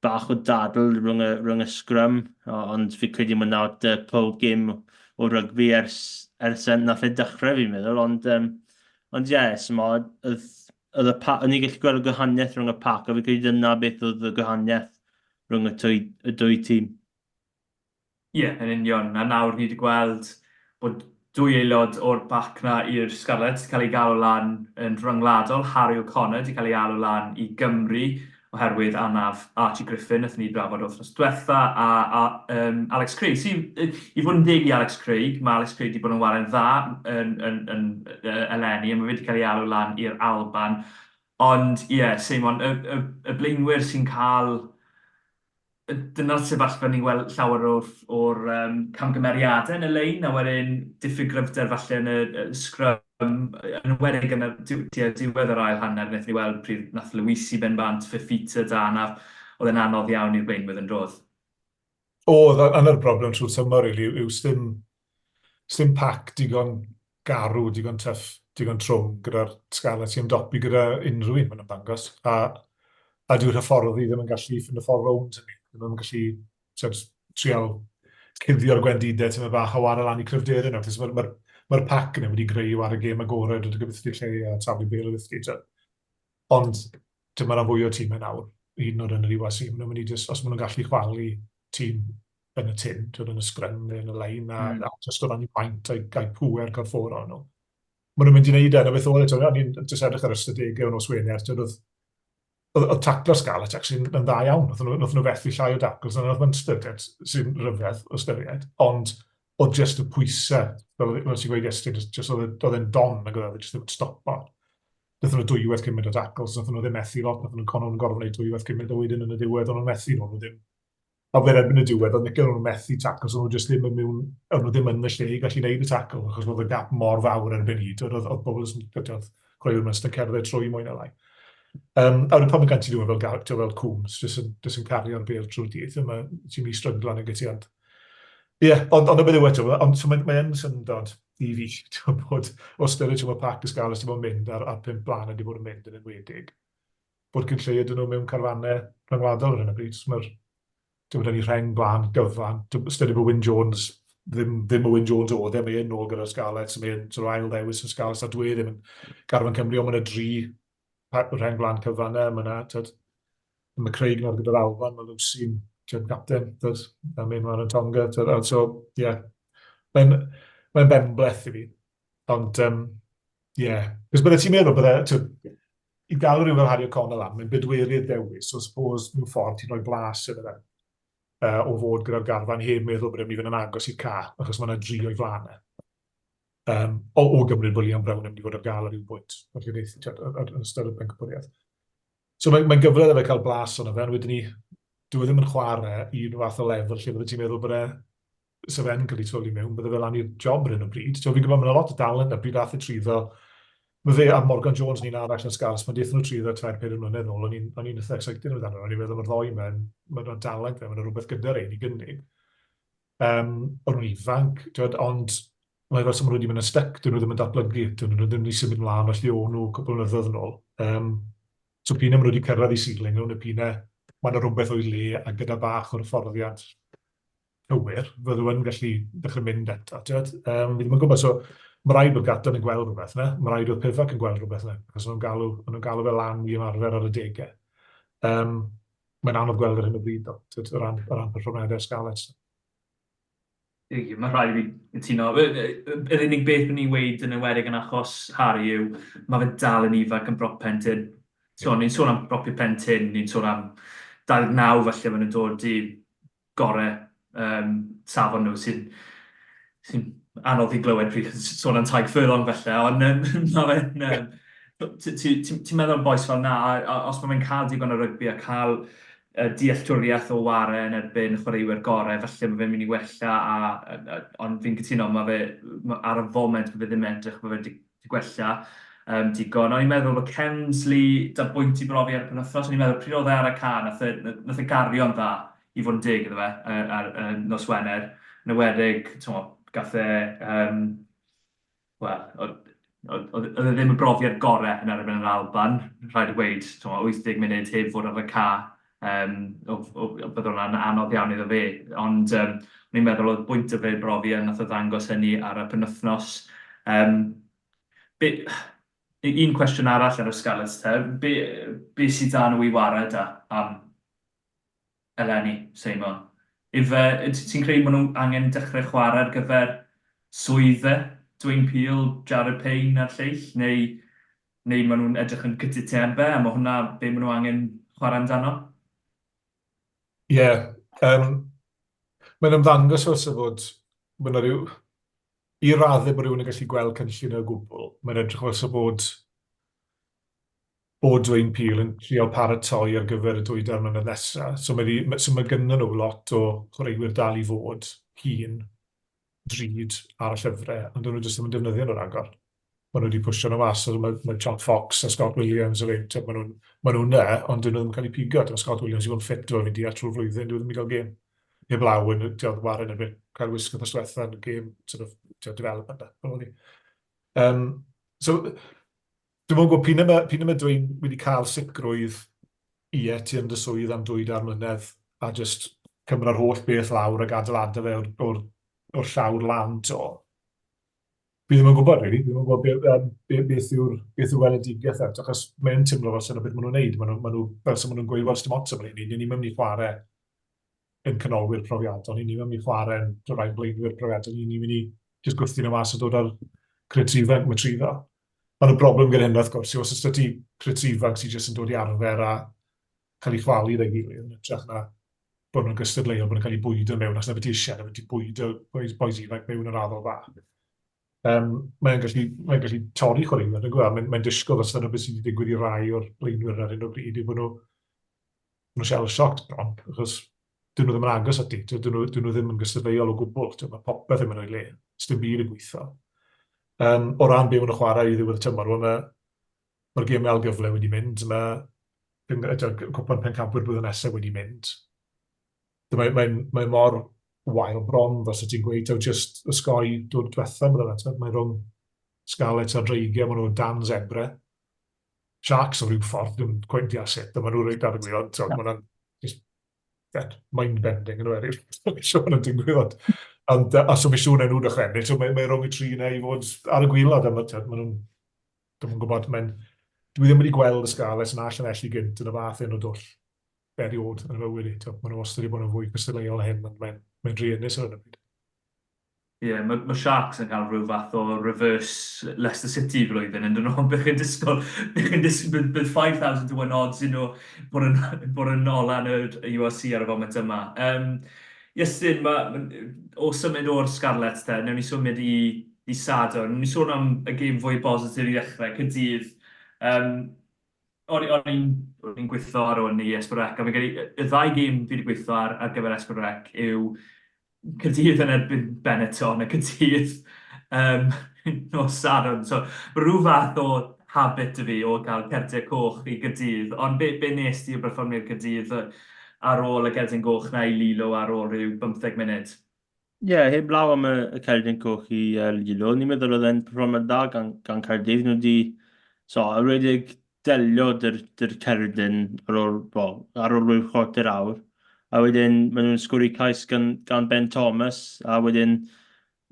bach o dadl rhwng y scrum, ond fi credu mae'n nawr pob gêm o rygbi ers nath e dechrau fi'n meddwl, ond ie, o'n i'n gallu gweld y gwahaniaeth rhwng y Pac, a fi credu dyna beth oedd y gwahaniaeth rhwng y dwy tîm. Ie, yn union. A nawr ni wedi gweld bod 2 aelod o'r Pac na i'r Scarlets wedi cael ei galw lan yn rhyngwladol. Harry O'Connor wedi cael ei alw lan i Gymru oherwydd anaf Archie Griffin, wnaethon ni drafod wythnos diwetha, a Alex Craig. I fod yn dig i Alex Craig, mae Alex Craig wedi bod yn waren dda yn eleni, a mae wedi cael ei alw lan i'r Alban. Ond ie, Seimon, y blaenwyr sy'n cael... Dyna'r sefyllfa ni'n gweld llawer o'r camgymeriadau yn y lein, a wedyn diffyg gryfder falle yn y scrum, yn wedig yn y diwedd yr ail hanner, wnaethon ni weld pryd nath Lewisi ben bant, Fifita dan, a oedd yn anodd iawn i'r blaenwyr yn drodd. Yna'r broblem trwy'r tymor, yw stym Pac digon garw, digon tyff, digon trwm gyda'r Scarlets i ymdopi gyda unrhyw un yn ymddangos, a dyw'r hyfforddi ddim yn gallu ffyn y ffordd rownd hynny. Ddim yn gallu trial cuddio'r gwendidau ti'n bach o war lan i cryfderau nhw. Mae'r Pac yna wedi greu ar y gêm agored wedi gyfythdi lle a taflu bel o ddiffdi. Ond dyma'r fwy o tîmau nawr, hyd yn oed yn yr UAC. Os maen nhw'n gallu chwalu tîm yn y tyn, yn y sgrym neu yn y lein, a jyst o ran i maent a'i pŵer cael ffwr o'n nhw. Maen nhw'n mynd i wneud e, a beth oedd e, ni'n jyst edrych ar ystadegau o'n Oswener, oedd taclo'r Scarlets actually yn dda iawn, oedd nhw fethu llai o daclos, oedd Munster sy'n rhyfedd o styried, ond oedd jyst y pwysau, fel sy'n gweud Iestyn, oedd e'n don ac oedd e jyst ddim yn stopo. Nethon nhw dwywaith cymryd o daclos, nethon nhw ddim methu lot, nethon nhw'n gorfod wneud dwywaith cymryd o wedyn yn y diwedd, ond nhw'n methu nhw ddim. A fe'n erbyn y diwedd, ond nid nhw'n methu taclos, ond nhw jyst ddim yn mewn, ond nhw ddim yn y lle i gallu gwneud y tacl, achos oedd y gap mor fawr yn byn hyd, oedd bobl yn Creu'r Munster cerdded trwy mwy na lai. A wedyn pan mae'n gan ti diwedd fel cwms, jyst yn cario'r bel trwy'r dydd, yma ti'n mynd i stryglan yn gyda ond. Ie, ond y bydde wedi, ond mae'n syndod i fi, bod o styried ti'n pac y Scarlets wedi bod yn mynd a'r 5 blaen wedi bod yn mynd yn enwedig, bod cynlleu ydyn nhw mewn carfannau rhyngwladol ar hyn o bryd. Dwi'n mynd i rheng blaen, gyfan, styried bod Wyn Jones, ddim y Wyn Jones oedd e, mae'n nôl gyda'r Scarlets, mae'n ail ddewis y Scarlets, a dwi ddim yn Carwyn Cymru, ond mae'n 3 rheng blaen cyfan e, mae Craig nawr gyda'r Alban, mae Lucy'n capten, a mae'n ma'n yn Tonga, so, ie, mae'n benbleth i fi, ond, ie, cos bydde ti'n meddwl, i gael rhywun fel Harry O'Connell am, mae'n bydweiriad dewis, so suppose nhw'n ffordd ti'n rhoi blas iddo fe, o fod gyda'r garfan heb meddwl bod e'n mynd yn agos i'r ca, achos mae'n 3 o'i flanau. O gymryd William Brown yn mynd i fod ar gael ar ryw bwynt, yn ystod y bencampwriaeth. So mae'n gyfle fe cael blas o'n fe, wedyn ni, dwi ddim yn chwarae i unrhyw fath o lefel lle bydde ti'n meddwl bod sefyn cael ei twli mewn, bydde fe lan i'r job ar hyn o bryd. So fi'n gwybod mae'n lot o dalent a bryd ath y trwyddo. Mae fe a Morgan Jones ni'n arall yn Scarlets, mae'n deithio nhw trwyddo 3-4 mlynedd ôl, o'n i'n eitha excited amdano, o'n i'n meddwl mae'r ddoi mae'n dalent fe, mae'n rhywbeth gyda'r ein i gynnig. O'n nhw'n ifanc, ond mae'n fel sy'n wedi mynd yn styc, dyn nhw ddim yn datblygu, dyn nhw ddim wedi symud mlaen allu o'n nhw cwbl o nyddoedd yn ôl. So pina maen nhw wedi cyrraedd i ceiling, nhw'n y pina mae'n rhywbeth o'i le a gyda bach o'r fforddiad cywir, fyddw yn gallu dechrau mynd eto. Fi ddim yn gwybod, so mae rhaid bod Gaton yn gweld rhywbeth yna, mae rhaid oedd Pifac yn gweld rhywbeth yna, achos nhw'n galw fel lan i ymarfer ar y degau. Mae'n anodd gweld ar hyn o bryd, o ran perfformiadau'r Scarlets. Mae rhaid i cytuno. Yr unig beth byddwn ni'n weid yn ymwedig yn achos Harry yw, mae fe dal yn ifanc yn brop pentyn. Ni'n sôn am bropi pentyn, ni'n sôn am 29 falle fan yn dod i gorau safon nhw sy'n anodd i glywed pryd sôn am taig ffurlong falle, ond ti'n meddwl am boes fel na, os mae'n cael digon o rygbi a cael dealltwriaeth o ware yn erbyn chwaraewyr gorau, falle mae fe'n mynd i wella, ond fi'n cytuno, mae fe ar y foment mae fe ddim edrych, mae fe wedi gwella digon. O'n i'n meddwl bod Kensley da bwynt i brofi ar y penwythnos, o'n i'n meddwl pryd oedd e ar y ca, nath e gario'n dda i fod yn dig iddo fe ar nos Wener. Yn ywedig, gath e, oedd e ddim y brofiad gorau yn erbyn yr Alban, rhaid i gweud, 80 munud heb fod ar y ca, bydd hwnna'n anodd iawn iddo fe, ond o'n i'n meddwl oedd bwynt y fe brofi a nath o ddangos hynny ar y penwythnos. Un cwestiwn arall ar y Scarlets te, be sydd dan nhw i wared am eleni, Seimon? Ti'n credu maen nhw angen dechrau chwarae ar gyfer swyddau, Dwayne Peel, Jared Payne a'r lleill, neu maen nhw'n edrych yn cytutebau, a mae hwnna be maen nhw angen chwarae amdano? Ie, mae'n ymddangos os o fod, mae'n rhyw, i raddau bod rhywun yn gallu gweld cynllun o gwbl, mae'n edrych os o bod Dwayne Peel yn trial paratoi ar gyfer y 2 mlynedd nesaf. So mae gynnu nhw lot o chwaraewyr dal i fod, hun, drud ar y llyfrau, ond nhw jyst ddim yn defnyddio nhw'r agor. Maen nhw wedi pwysio nhw mas, mae John Fox a Scott Williams maen nhw'n ne, ond dyn nhw ddim yn cael ei pigo. Scott Williams i fod yn ffit o fynd i at trwy'r flwyddyn, dyn nhw ddim i gael gêm. Heb law yn waren yn cael wisg oedd ystwetha yn gêm development. So, dwi'n mwyn gwybod pyn yma dwi'n wedi cael sicrwydd Iestyn dy swydd am 2 mlynedd a just cymryd holl beth lawr a gadaladau fe o'r llawr lan to. Fi ddim yn gwybod, really. Fi ddim yn gwybod beth yw'r weledigaeth eto, achos mae'n teimlo fel sy'n o beth maen nhw'n neud. Fel sy'n maen nhw'n gweud, wel, dim ots am hynny, ni'n mynd i chwarae yn canolwyr profiadol. Ni'n mynd i chwarae yn rhai blaenwyr profiadol. Ni'n mynd i just gwthio nhw mas o dod ar creatrifanc mae trifo. Ond y broblem gyda hynny, wrth gwrs, os ystod ti creatrifanc sy'n jyst yn dod i arfer a cael ei chwalu ddau gilydd, yn ytrach na bod nhw'n gystadleuol, bod nhw'n cael ei bwydo mewn, os na beth eisiau, na beth i bwydo boes ifanc mewn yr addol fa. Mae'n gallu torri chwaraewyr, yn gwybod, mae'n disgwyl os yna beth sydd wedi digwydd i rai o'r blaenwyr ar hyn o bryd, i bod nhw'n shell-shocked bron, achos dyn nhw ddim yn agos ati, dyn nhw ddim yn gystadleuol o gwbl, mae popeth ddim yn o'i le, ysdim byd yn gweithio. O ran be maen nhw'n chwarae i ddiwedd y tymor, mae'r gêm el gyfle wedi mynd, mae cwpan pencampwyr blwyddyn nesaf wedi mynd. Mae mor wael bron, fos y ti'n gweud, taw jyst ysgoi dod diwetha, mae rhwng Scarlets a dreigiau, maen nhw'n dan zebre. Sharks o rhyw ffordd, dwi'n gweud di aset, a maen nhw'n rhaid ar y gwirioned, maen nhw'n mind-bending yn oeri, so maen nhw'n digwydd. Ond os o'n siŵr na nhw'n dechrau, so mae rhwng y tri neu i fod ar y gwylod, a maen nhw'n, dwi'n gwybod, dwi ddim wedi gweld y Scarlets yn allan elli gynt yn y fath un o dwll beriod yn y fywyd i. Maen nhw wastad wedi bod yn fwy cystadleuol hyn, ond mae'n driennus ar hyn o bryd. Ie, mae Sharks yn cael rhyw fath o reverse Leicester City flwyddyn yn dyn nhw, bych chi'n disgwyl bydd 5,000 to 1 odds i nhw bod yn ola yn y URC ar y foment yma. Iestyn, o symud o'r Scarlets te, newn ni symud i Sadwrn. Newn ni sôn am y gêm fwy positif i ddechrau, Cydydd. O'n i'n gweithio ar hwn i Esbyrrec, a y ddau gêm fi wedi gweithio ar gyfer Esbyrrec yw Cydydd yn erbyn Benetton, a Cydydd no Sadwrn. So, mae rhyw fath o habit y fi o gael cerdiau coch i Cydydd, ond be nes ti o berfformio'r Cydydd ar ôl y cerdyn coch na i Lilo ar ôl rhyw 15 munud? Ie, heb law am y cerdyn coch i Lilo. Ni'n meddwl oedd e'n perfformiad da gan Caerdydd. Nhw wedi, redig delio dy'r cerdyn ar ôl rhyw chwarter awr. A wedyn, maen nhw'n sgwri cais gan Ben Thomas, a wedyn,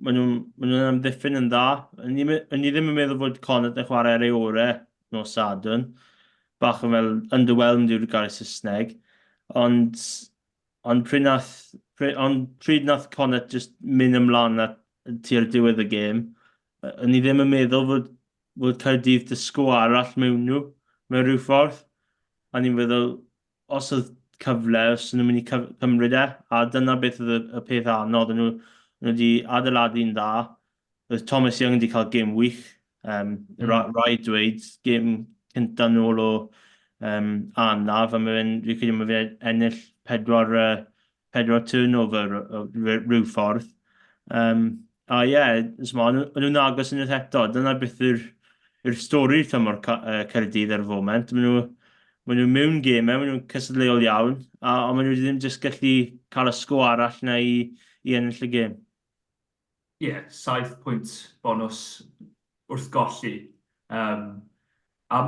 maen nhw'n amddiffyn yn dda. Ni ddim yn meddwl fod Connacht yn chwarae ar ei ore no Sadwrn. Bach yn fel underwhelmed yw'r gair Saesneg. Ond pryd nath Connacht just mynd ymlaen tu'r diwedd y gêm, ni ddim yn meddwl fod Caerdydd dysgu arall mewn nhw, mewn rhyw ffordd. A ni'n meddwl, os oedd cyfle, os nhw'n mynd i cymryd a dyna beth oedd y peth anodd. Nhw wedi adeiladu'n dda. Oedd Thomas Young wedi cael gêm wych, rai dweud, gêm cynta nôl o anaf, a mae'n ennill pedwar turnover rhyw ffordd. A ie, nhw'n agos yn eto. Dyna beth yw'r stori'r tymor Caerdydd ar y foment. Maen nhw mewn gemau, maen nhw'n cystadleuol iawn, a maen nhw ddim jyst gallu cael y sgô arall na i ennill y gêm. Ie, 7 pwynt bonus wrth golli. A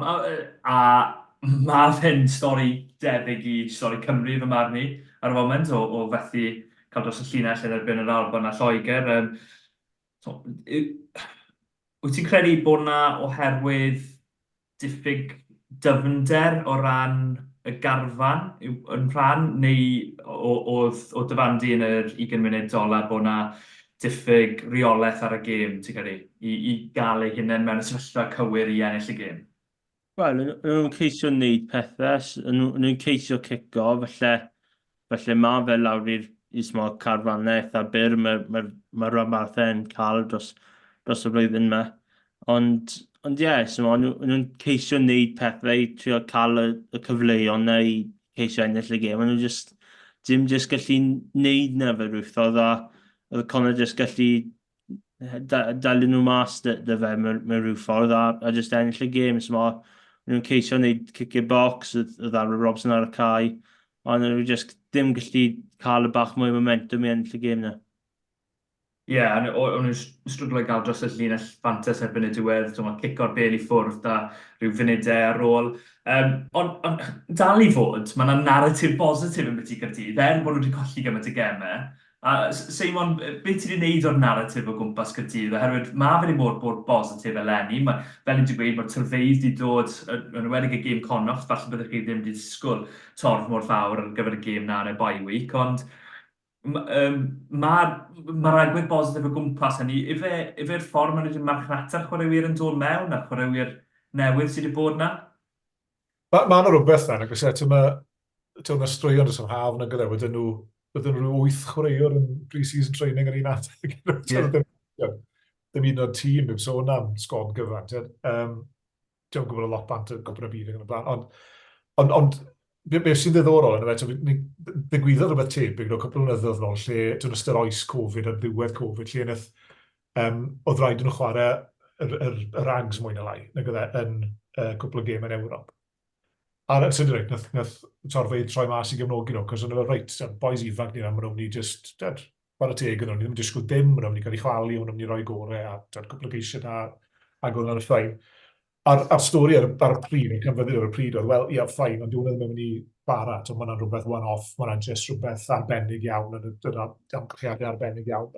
mae fe'n stori debyg i stori Cymru fy marn i ar y foment o fethu cael dros y llinell yn erbyn yr Alban a Lloegr. Wyt ti'n credu bod yna oherwydd diffyg dyfnder o ran y garfan yn rhan, neu o dyfandi yn yr 20 munud dola bod yna diffyg reolaeth ar y gêm, ti'n credu, i gael eu hunain mewn y sefyllfa cywir i ennill y gêm? Wel, nhw'n ceisio wneud pethau, nhw'n ceisio cico, felly mae fel lawr i'r carfannau eitha byr, mae rhanbarthau yn cael dros y blwyddyn yma. Ond ie, nhw'n ceisio wneud pethau i trio cael y cyfleon na i ceisio ennill y gêm. Nhw'n ddim jyst gallu wneud na fe rwythodd, a oedd Connacht jyst gallu dalu nhw mas dy fe mewn rhyw ffordd a jyst ennill y gêm. Nhw'n ceisio wneud cicio box, oedd Arwyr Robson ar y cae, ond nhw'n jyst ddim gallu cael y bach mwy momentum i ennill y gêm na. Ie, o'n nhw'n strwglo i gael dros y llinell fantas erbyn y diwedd, mae cico'r bel i ffwrdd a rhyw funudau ar ôl. Ond dal i fod, mae yna narratif positif yn beth i Gaerdydd, bod nhw wedi colli gymaint y gemau. A Seimon, beth ti wedi gwneud o'r narratif o gwmpas Gaerdydd? Oherwydd mae fe wedi bod positif eleni. Fel ni wedi gweud, mae'r tyrfeidd wedi dod yn ywedig y gêm Connacht, falle byddwch chi ddim wedi disgwyl torf mor fawr ar gyfer y gêm na yn y bye week, ond Mae'r agwedd bositif o gwmpas hynny. Ife'r ffordd maen nhw wedi marchnata'r chwaraewyr yn dod mewn, a chwaraewyr newydd sydd wedi bod yna? Mae yna rhywbeth na, ac oes yna straeon dros yr haf na gyda, wedyn nhw 8 chwaraewr yn pre-season training yn un ateg. Ddim un o'r tîm yw'n sôn am sgod gyfan. Dwi'n gwybod a lot bant y gwybod y byd yn y blaen. Ond beth sy'n ddiddorol yn y fe, ddigwyddodd rhywbeth tebyg o cwpl o nyddoedd nôl lle dwi'n ystod oes Covid ar ddiwedd Covid lle oedd rhaid nhw chwarae y rags mwy na lai yn cwpl o gêm yn Ewrop. A'r sy'n dweud, nath torfeidd troi mas i gefnogi nhw, cos o'n nhw'n reit, boes ifanc ni, maen nhw'n just, par y teg yn nhw, ni ddim yn disgwyl dim, maen nhw'n cael ei chwalu, maen nhw'n rhoi gorau, a cwpl o geisiau na, a oedd yna'n ffain. A'r stori ar y pryd, yn cyfyddu ar y pryd oedd, wel, ia, ffain, ond dwi'n ddim yn mynd i bara, mae yna'n rhywbeth one-off, mae yna'n just rhywbeth arbennig iawn, yn amgylchiadau arbennig iawn.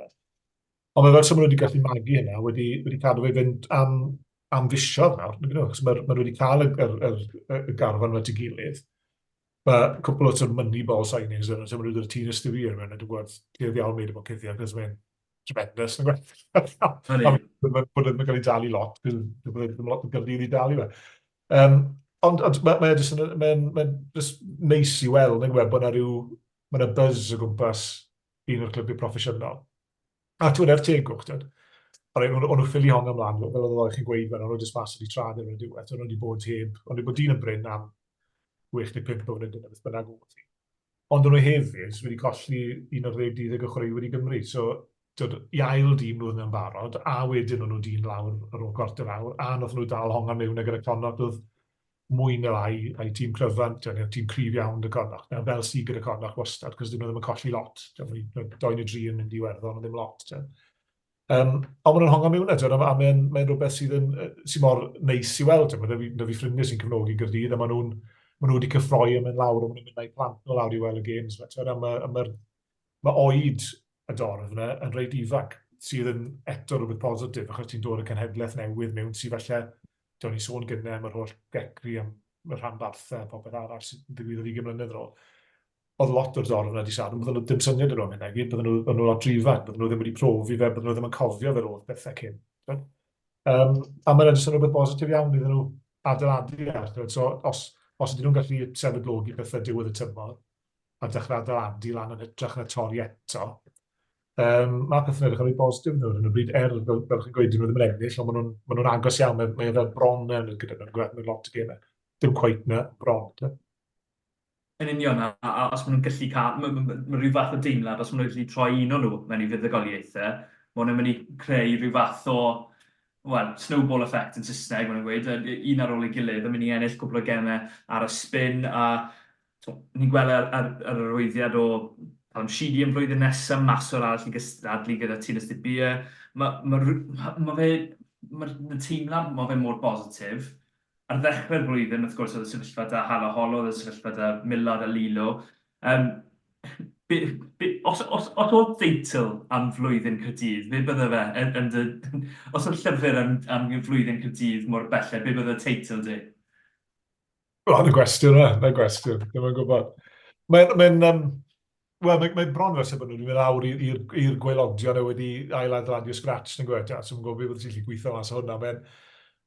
Ond mae fel sy'n wedi gallu magu hynna, wedi cadw fe fynd am fisiodd nawr. Mae wedi cael y garfan fe at ei gilydd. Mae cwpl o Moneyball signings yn ymwneud â'r tîn ystyfi'r mewn, a dwi'n gwybod cyddi iawn meid o cyddiad, cos mae'n tremendous. Bod yn cael ei dalu lot, cos dwi'n lot yn gyrdydd i dalu fe. Ond mae'n neis i weld, bod yna buzz o gwmpas un o'r clybiau proffesiynol. A dwi'n tegwch, o'n nhw ffili hong ymlaen, fel oedd oedd chi'n gweud, o'n nhw jyst mas wedi trad yn y diwedd, o'n nhw wedi bod heb, o'n nhw wedi bod dyn yn bryn am 65 o fynydyn, beth bynnag oedd hi. Ond o'n nhw hefyd wedi colli 11 o chwaraewyr i Gymru, so i ail dîm nhw yn barod, a wedyn o'n nhw dyn lawr ar ôl gwarter awr, a nath nhw dal hong am mewn ag yr econog oedd mwy na lai a'i tîm cryfan, tîm cryf iawn y Connacht, na fel sy'n gyda Connacht wastad, cos dyn nhw ddim yn colli lot. 2-3 yn mynd i Werddon, ond ddim lot. Ond maen nhw'n honga mewn eto, a mae'n rhywbeth sy'n mor neis i weld. Mae fi ffrindiau sy'n cefnogi Gaerdydd, a maen nhw wedi cyffroi am yn lawr, a maen nhw'n mynd â'i plant nhw lawr i weld y games. Mae oed y dorf yna yn rhaid ifanc, sydd yn eto rhywbeth positif, achos ti'n dod y cenhedlaeth newydd mewn, sydd falle, dwi'n ni sôn gynnau am yr holl gecri am y rhanbarthau a popeth arall sy'n digwyddodd 20 mlynedd ar ôl. Oedd lot o'r dorf yna wedi sad, bydden nhw ddim syniad yn o'n hynny, bydden nhw lot rifan, bydden nhw ddim wedi profi fe, bydden nhw ddim yn cofio fe roedd bethau cyn. A mae'n edrych yn rhywbeth positif iawn iddyn nhw adeiladu ar. So, os ydyn nhw'n gallu sefydlogi bethau diwedd y tymor, a dechrau adeiladu lan yn hytrach na torri eto, mae pethau'n edrych yn rhywbeth positif nhw yn y bryd fel chi'n gweud, dyn nhw ddim yn ennill, ond maen nhw'n agos iawn, mae'n fel bron yn gyda nhw'n gweld mewn lot o gemau. Dim cweit na, bron. Yn union, a os maen nhw'n gallu cael, mae rhyw fath o deimlad, os maen nhw'n gallu troi un o nhw mewn i fuddugoliaethau, maen nhw'n mynd i creu rhyw fath o, snowball effect yn Saesneg, maen nhw'n gweud, un ar ôl ei gilydd, yn mynd i ennill cwbl o gemau ar y spin, a ni'n gweld ar yr arwyddiad o am Sheedy yn flwyddyn nesaf, mas o'r arall i gystadlu gyda tîn ystybia. Mae'r teimlad, mae fe mor positif. Ar ddechrau'r blwyddyn, wrth gwrs, oedd y sefyllfa da Hala Holo, oedd y sefyllfa da Millard a Lilo. Os oedd deitl am flwyddyn Caerdydd, be bydde fe? Os oedd llyfr am flwyddyn Caerdydd mor belled, be bydde teitl di? Wel, y gwestiwn yna, ddim yn gwybod. Mae'n bron fel sef bod nhw'n mynd awr i'r gweilodion a wedi ail-adeiladu o scratch yn gwed. So mae'n gwybod beth sy'n gweithio mas o hwnna. Mae'n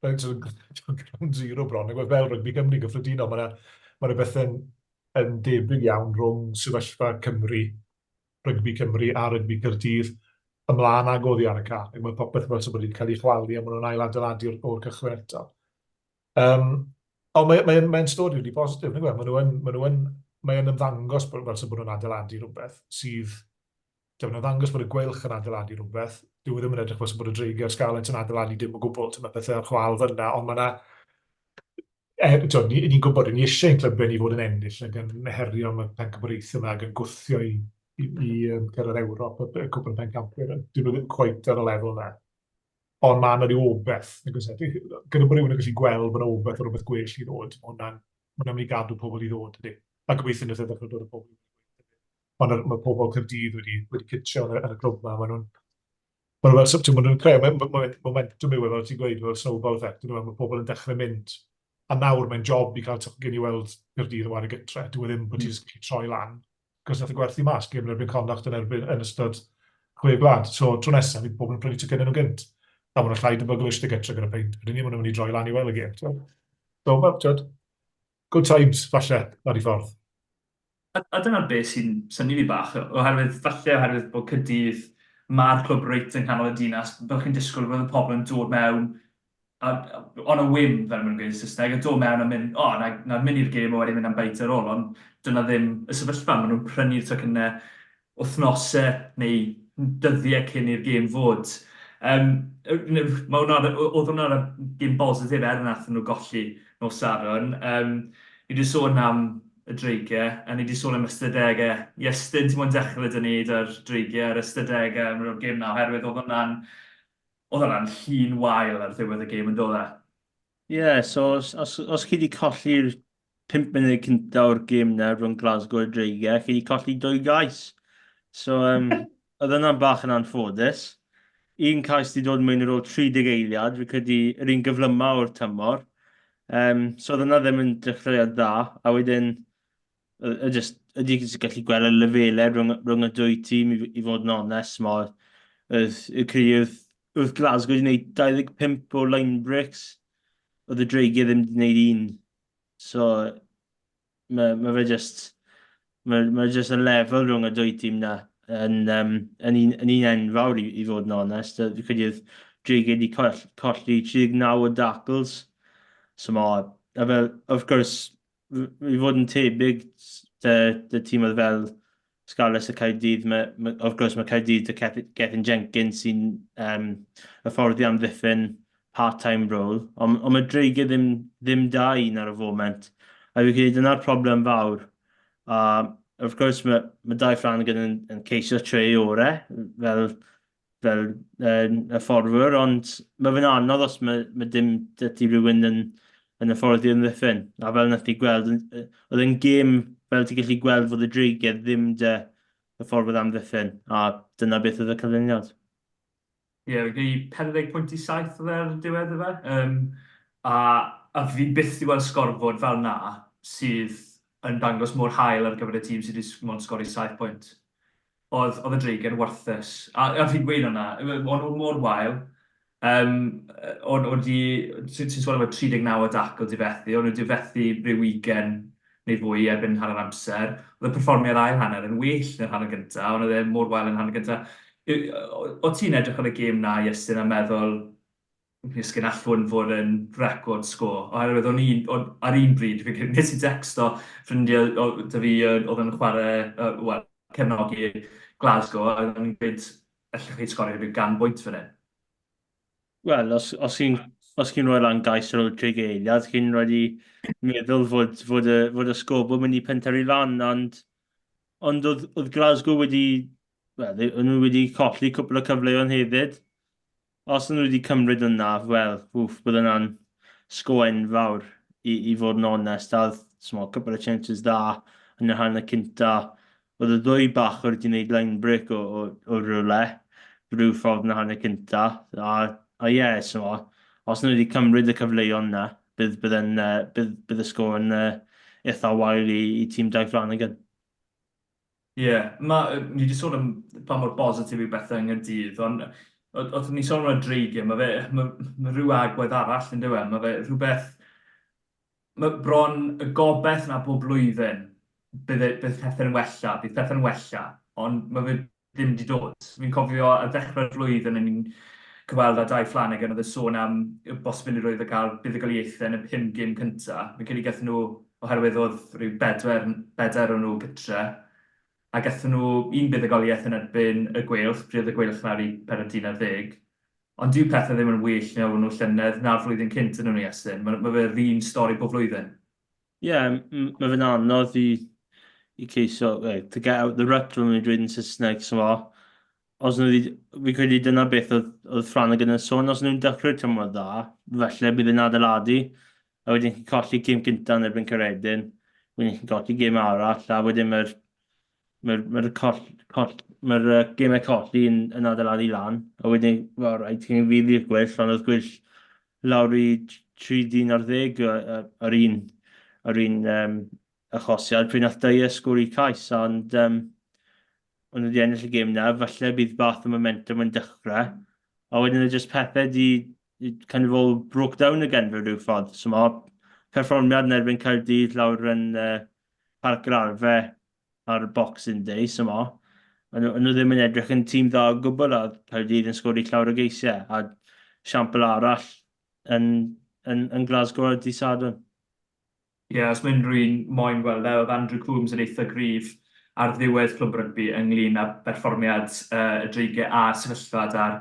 ground zero bron. Fel rygbi Cymru gyffredinol, mae'n beth yn debyg iawn rhwng sefyllfa Cymru, rygbi Cymru a rygbi Caerdydd ymlaen ag oddi ar y cael. Mae popeth fel sef bod wedi'n cael ei chwalu a maen nhw'n ail-adeiladu o'r cychwyn eto. Ond mae'n stori wedi positif. Mae'n ymddangos fel sy'n bod nhw'n adeiladu rhywbeth sydd... Mae'n ymddangos bod y Gweilch yn adeiladu rhywbeth. Dwi ddim yn edrych fel sy'n bod y dreigiau'r Scarlets yn adeiladu dim o gwbl. Mae bethau ar chwal fyna, ond mae yna... Ni'n gwybod, ni eisiau ein clybau ni fod yn ennill ac yn herio am y pencampwraethau yma ac yn gwthio i gyrraedd Ewrop y cwbl pencampwyr. Dyn nhw ddim cweit ar y lefel yna. Ond mae yna rhyw obeth. Gyda bod rhywun yn gallu gweld bod yna obeth o rhywbeth gwell i ddod. Mae'n mynd i gadw pobl i ddod, ydy. A gobeithio wnaeth edrych yn dod o pobl. Ond mae pobl Caerdydd wedi cytio yn y clwb yma. Maen nhw'n creu momentum yw, fel ti'n gweud, fel snowball effect. Mae pobl yn dechrau mynd. A nawr mae'n job i cael gen i weld Caerdydd o war y gytre. Dwi ddim bod ti'n gallu troi lan. cos nath y gwerthu mas, gêm yn erbyn Connacht yn ystod 6 gwlad. So, tro nesaf, fi pobl yn prynu ticyn yn nhw gynt. A maen nhw'n llaid yn byglistig eto gyda peint. Rydyn ni, maen nhw'n mynd i droi lan i weld y gêm. So, well, good times, falle, ar ei ffordd. A dyna'r beth sy'n syni fi bach, oherwydd bod Cydydd, mae'r clwb reit yn canol y dinas, byddwch chi'n disgwyl bod y pobl yn dod mewn, on a whim, fel maen nhw'n gweud yn Saesneg, a dod mewn a mynd, na mynd i'r gêm o wedyn mynd am beit ar ôl, ond dyna ddim y sefyllfa, maen nhw'n prynu'r tocynnau wythnosau neu dyddiau cyn i'r gêm fod. Oedd hwnna'n gêm bositif nath nhw golli nos Saron. Ni wedi sôn am y dreigiau, a ni wedi sôn am ystadegau. Iestyn, ti'n mwyn dechrau dyn ni ar dreigiau, ar ystadegau, yn o'r gêm na, oherwydd oedd hwnna'n llun wael ar ddiwedd y gêm yn dod e. Ie, so os chi wedi colli'r 5 munud cyntaf o'r gêm na rhwng Glasgow a dreigiau, chi wedi colli 2 gais. So, oedd hwnna'n bach yn anffodus. Un cais wedi dod mewn ar ôl 30 eiliad, fi credu yr un gyflyma o'r tymor. So, oedd hwnna ddim yn dechreuad dda, a wedyn, ydy gallu gweld y lefelau rhwng y 2 tîm i fod yn onest. Oedd Glasgow wedi gwneud 25 o line breaks, oedd y dreigiau ddim wedi gwneud un. So, mae just y lefel rhwng y 2 tîm na yn un enfawr i fod yn onest. Fi credu oedd dreigiau wedi colli 39 o dacls. So, a fel, of course, i fod yn tebyg dy tîm oedd fel Scarlets y Caerdydd, of course mae Caerdydd y Gethin Jenkins sy'n hyfforddi am ddiffyn part-time role, ond mae dreigiau ddim da un ar y foment. A fi credu dyna'r problem fawr. Of course mae Dau Flanagan yn ceisio treu orau fel y fforddwyr, ond mae fe'n anodd os mae dim dydy rhywun yn hyfforddi yn ddiffyn. A fel nath i gweld, oedd yn gêm fel ti'n gallu gweld fod y dreigiau ddim y ffordd am ddiffyn. A dyna beth oedd y cyflwyniad. Ie, fi 40.7 oedd e'r diwedd o fe. A fi byth i weld sgorfod fel na sydd yn dangos mor hael ar gyfer y tîm sydd wedi sgori 7 pwynt. Oedd y dreigiau'n warthus. A fi'n gweud hwnna, ond nhw'n mor wael. Ti'n sôn am y 39 o dacl di fethu, ond wedi fethu rhyw weekend neu fwy erbyn hanner amser. Oedd y perfformiad ail hanner yn well na'r hanner gyntaf, ond oedd e mor wael yn hanner gyntaf. O ti'n edrych ar y gêm na, Iestyn, a meddwl, sgyn allwn fod yn record sgôr. Oherwydd ar un bryd, nes i texto ffrindiau dy fi oedd yn chwarae, cefnogi Glasgow, a oedd yn gweud, allwch chi sgorio rhyw 100 bwynt fan hyn. Wel, os chi'n rhoi lan gais ar ôl 30 eiliad, chi'n rhoi i meddwl fod y sgobl mynd i penteri lan, ond oedd Glasgow wedi colli cwpl o cyfleoedd hefyd. Os nhw wedi cymryd yna, bydd yna'n sgwen fawr i fod yn onest. A cwpl o chances dda yn y hanner cynta. Oedd y 2 bach wedi gwneud line break o rhywle, rhyw ffordd yn y hanner cynta. A ie, os nhw wedi cymryd y cyfleoedd yna, bydd y sgôr yn eitha wael i tîm Dau Flanagan. Ie, ni wedi sôn am pa mor bositif i bethau yng Nghaerdydd, ond oedd ni sôn am y dreigiau, mae rhyw agwedd arall yn dweud, mae fe rhywbeth, mae bron y gobeith na bob blwyddyn bydd pethau'n wella, ond mae fe ddim wedi dod. Fi'n cofio ar ddechrau'r flwyddyn yn ni'n cyfweld â Dau Flanagan oedd y sôn am y bosibilirwydd o gael buddugoliaeth yn y 5 gêm cyntaf. Fi'n credu gaethon nhw, oherwydd oedd rhyw 4 o nhw gytre, a gaethon nhw un buddugoliaeth yn erbyn y Gweilch, pryd oedd y Gweilch nawr i 14 Ond dyw pethau ddim yn well mewn o llynedd na'r flwyddyn cynt yn nhw'n Iestyn. Mae fe'r un stori bob flwyddyn. Ie, mae fe'n anodd i ceisio, to get out the rut rhwng i dweud yn Saesneg, fi credu dyna beth oedd Flanagan yn sôn, os nhw'n dechrau tymor dda, felly bydd yn adeiladu, a wedyn chi'n colli gêm gyntaf yn erbyn Caeredin, wedyn chi'n colli gêm arall, a wedyn mae'r gemau colli yn adeiladu lan, a wedyn, rhaid chi'n fydd i'r Gweilch, ond oedd Gweilch lawr i 30 ar 10 ar un achosiad pryd nath dau sgwr I cais, ond ond wedi ennill y gêm na, falle bydd bath o momentum yn dechrau, a wedyn y just pethau kind of all broke down again fe rhyw ffordd. So mae perfformiad yn erbyn Caerdydd lawr yn Parc yr Arfer ar Boxing Day, so ond nhw ddim yn edrych yn tîm dda o gwbl a Caerdydd yn sgwr I llawr o geisiau, a siampl arall yn Glasgow a dydd Sadwrn. Ie, os mae unrhyw'n moyn gweld oedd Andrew Coombs yn eitha gryf ar ddiwedd clwb rygbi ynglyn â berfformiad y dreigiau a sefyllfa ar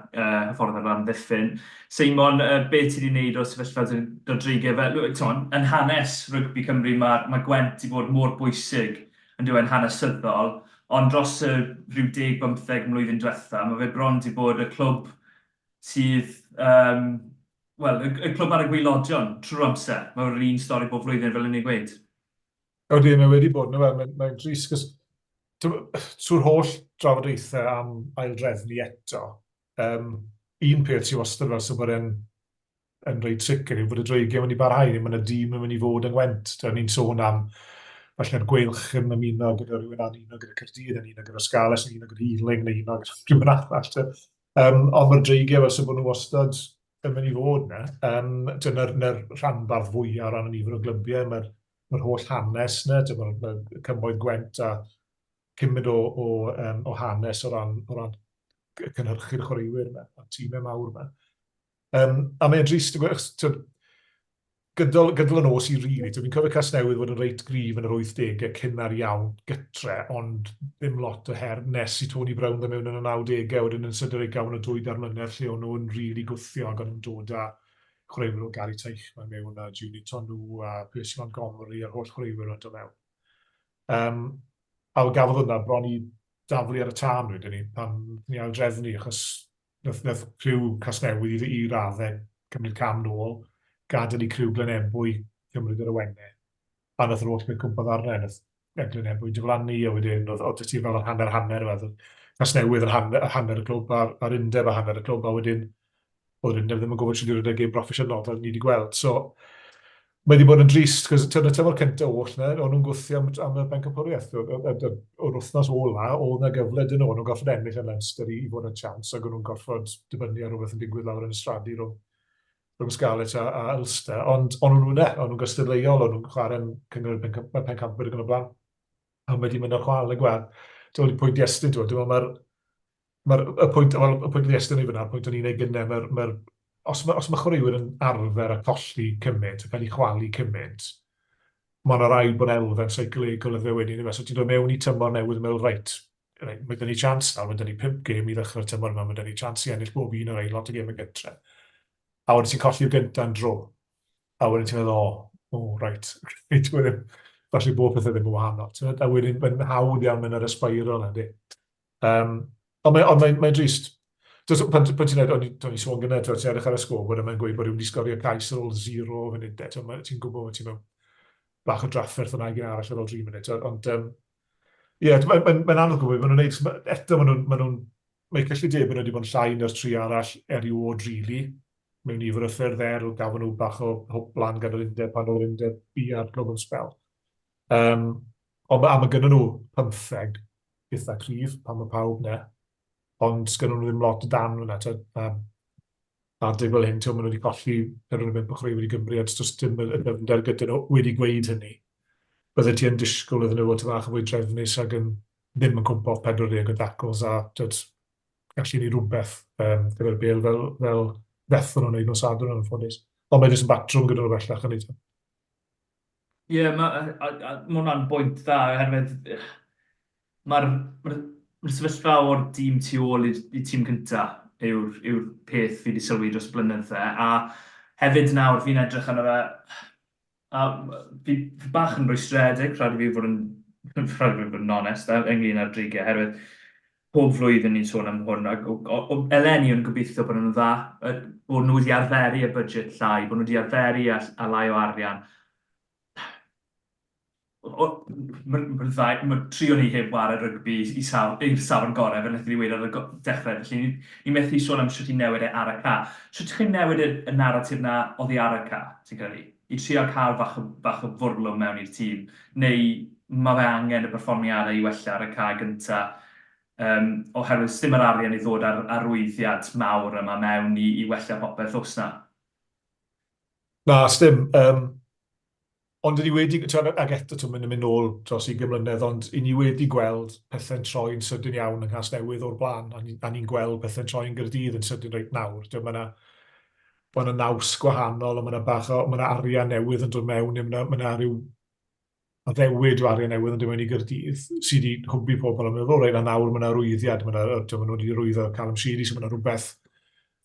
hyffordd ar ran ddiffyn. Seimon, beth ti wedi gwneud o sefyllfa o'r dreigiau fel? Yn hanes rygbi Cymru mae Gwent wedi bod mor bwysig yn dweud hanesyddol, ond dros rhyw 10-15 mlwyddyn diwetha, mae fe bron wedi bod y clwb sydd, y clwb ar y gweilodion trwy'r amser. Mae'r un stori bob flwyddyn fel yn ei gweud. Oedden, mae wedi bod, mae'n dris, cos trwy'r holl drafodaethau am aildrefnu eto, un peth sy'n wastad fel sy'n bod yn rhoi tric yw bod y dreigiau yn mynd I barhau, neu mae'n y dîm yn mynd I fod yn Gwent. Ni'n sôn am, falle'r Gweilch yn ymuno gyda rhywun an uno gyda Caerdydd, yn uno gyda Scarlets, yn uno gyda Healing, neu uno gyda rhywun arall. Ond mae'r dreigiau fel sy'n bod nhw wastad yn mynd I fod yna. Dyna'r rhanbarth fwyaf o ran y nifer o glybiau, mae'r holl hanes yna, mae'r cymoedd Gwent a cymryd o hanes o ran cynhyrchu'r chwaraewyr yma, a tîmau mawr yma. A mae'n drist, gydol y nos I rili, fi'n cofio Casnewydd fod yn reit grif yn yr 80au cynnar iawn gytre, ond ddim lot o her nes I Tony Brown dda mewn yn y 90au, wedyn yn sydyn ei gawn o 2 darmynedd lle o'n nhw'n rili gwthio ac o'n nhw'n dod â chwaraewyr o Gary Teichman mewn a Julie Tonu a Percy Montgomery a'r holl chwaraewyr o'n dod mewn. A gafodd hwnna bron I daflu ar y tân wedyn ni, pan ni aildrefnu, achos nath criw Casnewydd I raddau cymryd cam nôl, gadael I criw Glenebwy cymryd yr ywennau. A nath yr holl beth cwmpodd arna, nath Glenebwy diflannu, a wedyn oedd ti fel yr hanner, Casnewydd yn hanner y clwb a'r undeb a hanner y clwb, a wedyn oedd yr undeb ddim yn gofod sy'n dod y gêm broffesiynol, fel ni wedi gweld. So, mae wedi bod yn drist, cos y tymor cyntaf oll na, o'n nhw'n gwthio am y bencampwriaeth. O'r wythnos ola, oedd yna gyfle dyn nhw'n gorfod ennill yn Leinster I fod yn chans, ac o'n nhw'n gorfod dibynnu ar rhywbeth yn digwydd lawr yn Ystradi rhwng Scarlets a Ulster, ond o'n nhw'n gystadleuol, o'n nhw'n chwarae'n cyngor pencampwyr yn y blaen. A mae wedi mynd o'r chwal y gwad. Dwi'n meddwl pwynt Iestyn, y pwynt Iestyn I fyna, pwynt o'n i'n ei gynnau, os mae chwaraewyr yn arfer a colli cymaint, a cael ei chwalu cymaint, mae'n rhaid bod elfen seicolegol y fe wedyn. So ti'n dod mewn I tymor newydd yn meddwl, reit, mae dyn ni chans nawr, mae dyn ni 5 gêm I ddechrau'r tymor yma, mae dyn ni chans I ennill bob un o'r lot o gêm y gytre. A wedyn ti'n colli'r gyntaf yn dro. A wedyn ti'n meddwl, reit, falle bob pethau ddim yn wahanol. A wedyn mae'n hawdd iawn mynd ar y spiral ydy. Ond mae'n drist. Pan ti'n edrych, o'n I sôn gyda, ti'n edrych ar y sgwr, mae'n gweud bod wedi sgorio cais ar ôl 0 funud, ti'n gwybod bod ti'n mewn bach o drafferth o'na I gyn arall ar ôl 3 munud. Ond, mae'n anodd gwybod, mae'n gwneud, eto mae'n gallu debyn wedi bod yn llai na'r 3 arall eriod rili, mewn nifer o ffyrdd gafon nhw bach o hwp blan gan yr undeb pan o'r undeb B ar global spel. Ond mae gyda nhw 15 eitha cryf pan mae pawb ne. Ond sgynnon nhw ddim lot o dan hwnna. A deg fel hyn, maen nhw wedi colli 45 chwaraewyr I Gymru, a does dim y dyfnder gyda nhw wedi gweud hynny. Bydde ti yn disgwyl iddyn nhw fod yn fach yn fwy drefnus ac ddim yn cwmpo 40 o dacls a gallu ni rhywbeth gyda'r bel fel ddethon nhw'n neud nhw'n sadwrn yn ffodus. Ond mae jyst yn batrwm gyda nhw bellach yn ei. Ie, mae hwnna'n bwynt dda, oherwydd mae'r sefyllfa o'r dîm tu ôl I tîm cyntaf yw'r peth fi wedi sylwi dros blynydde, a hefyd nawr fi'n edrych arno fe, a fi bach yn rwystredig, rhaid I fi fod yn onest, ynglyn â'r dreigiau, oherwydd pob flwyddyn ni'n sôn am hwn, o eleni yn gobeithio bod nhw'n dda, bod nhw wedi arferu y budget llai, bod nhw wedi arferu a lai o arian. Mae trio ni heb war y rygbi i'r safon gorau, fel wnaethon ni wedi ar y dechrau. Felly, ni'n methu sôn am sut I newid ar y ca. Sut chi'n newid y naratif na oddi ar y ca, ti'n credu? i trio cael bach o fwrlwm mewn i'r tîm, neu mae fe angen y perfformiadau i wella ar y cae gyntaf, oherwydd sdim yr arian i ddod ar arwyddiad mawr yma mewn i wella popeth os na. Na, sdim. Ond ni wedi, ag eto mynd nôl dros 20 mlynedd, ond i ni wedi gweld pethau'n troi'n sydyn iawn yng Nghasnewydd o'r blaen, a ni'n gweld pethau'n troi'n Gaerdydd yn sydyn reit nawr. Mae yna naws gwahanol, a mae yna arian newydd yn dod mewn, mae yna rhyw addewid o arian newydd yn dod mewn i Gaerdydd, sydd wedi hwbu pobl yn meddwl, reit, a nawr mae yna rwyddiad, mae yna wedi rwyddo Callum Sheedy, so mae yna rhywbeth,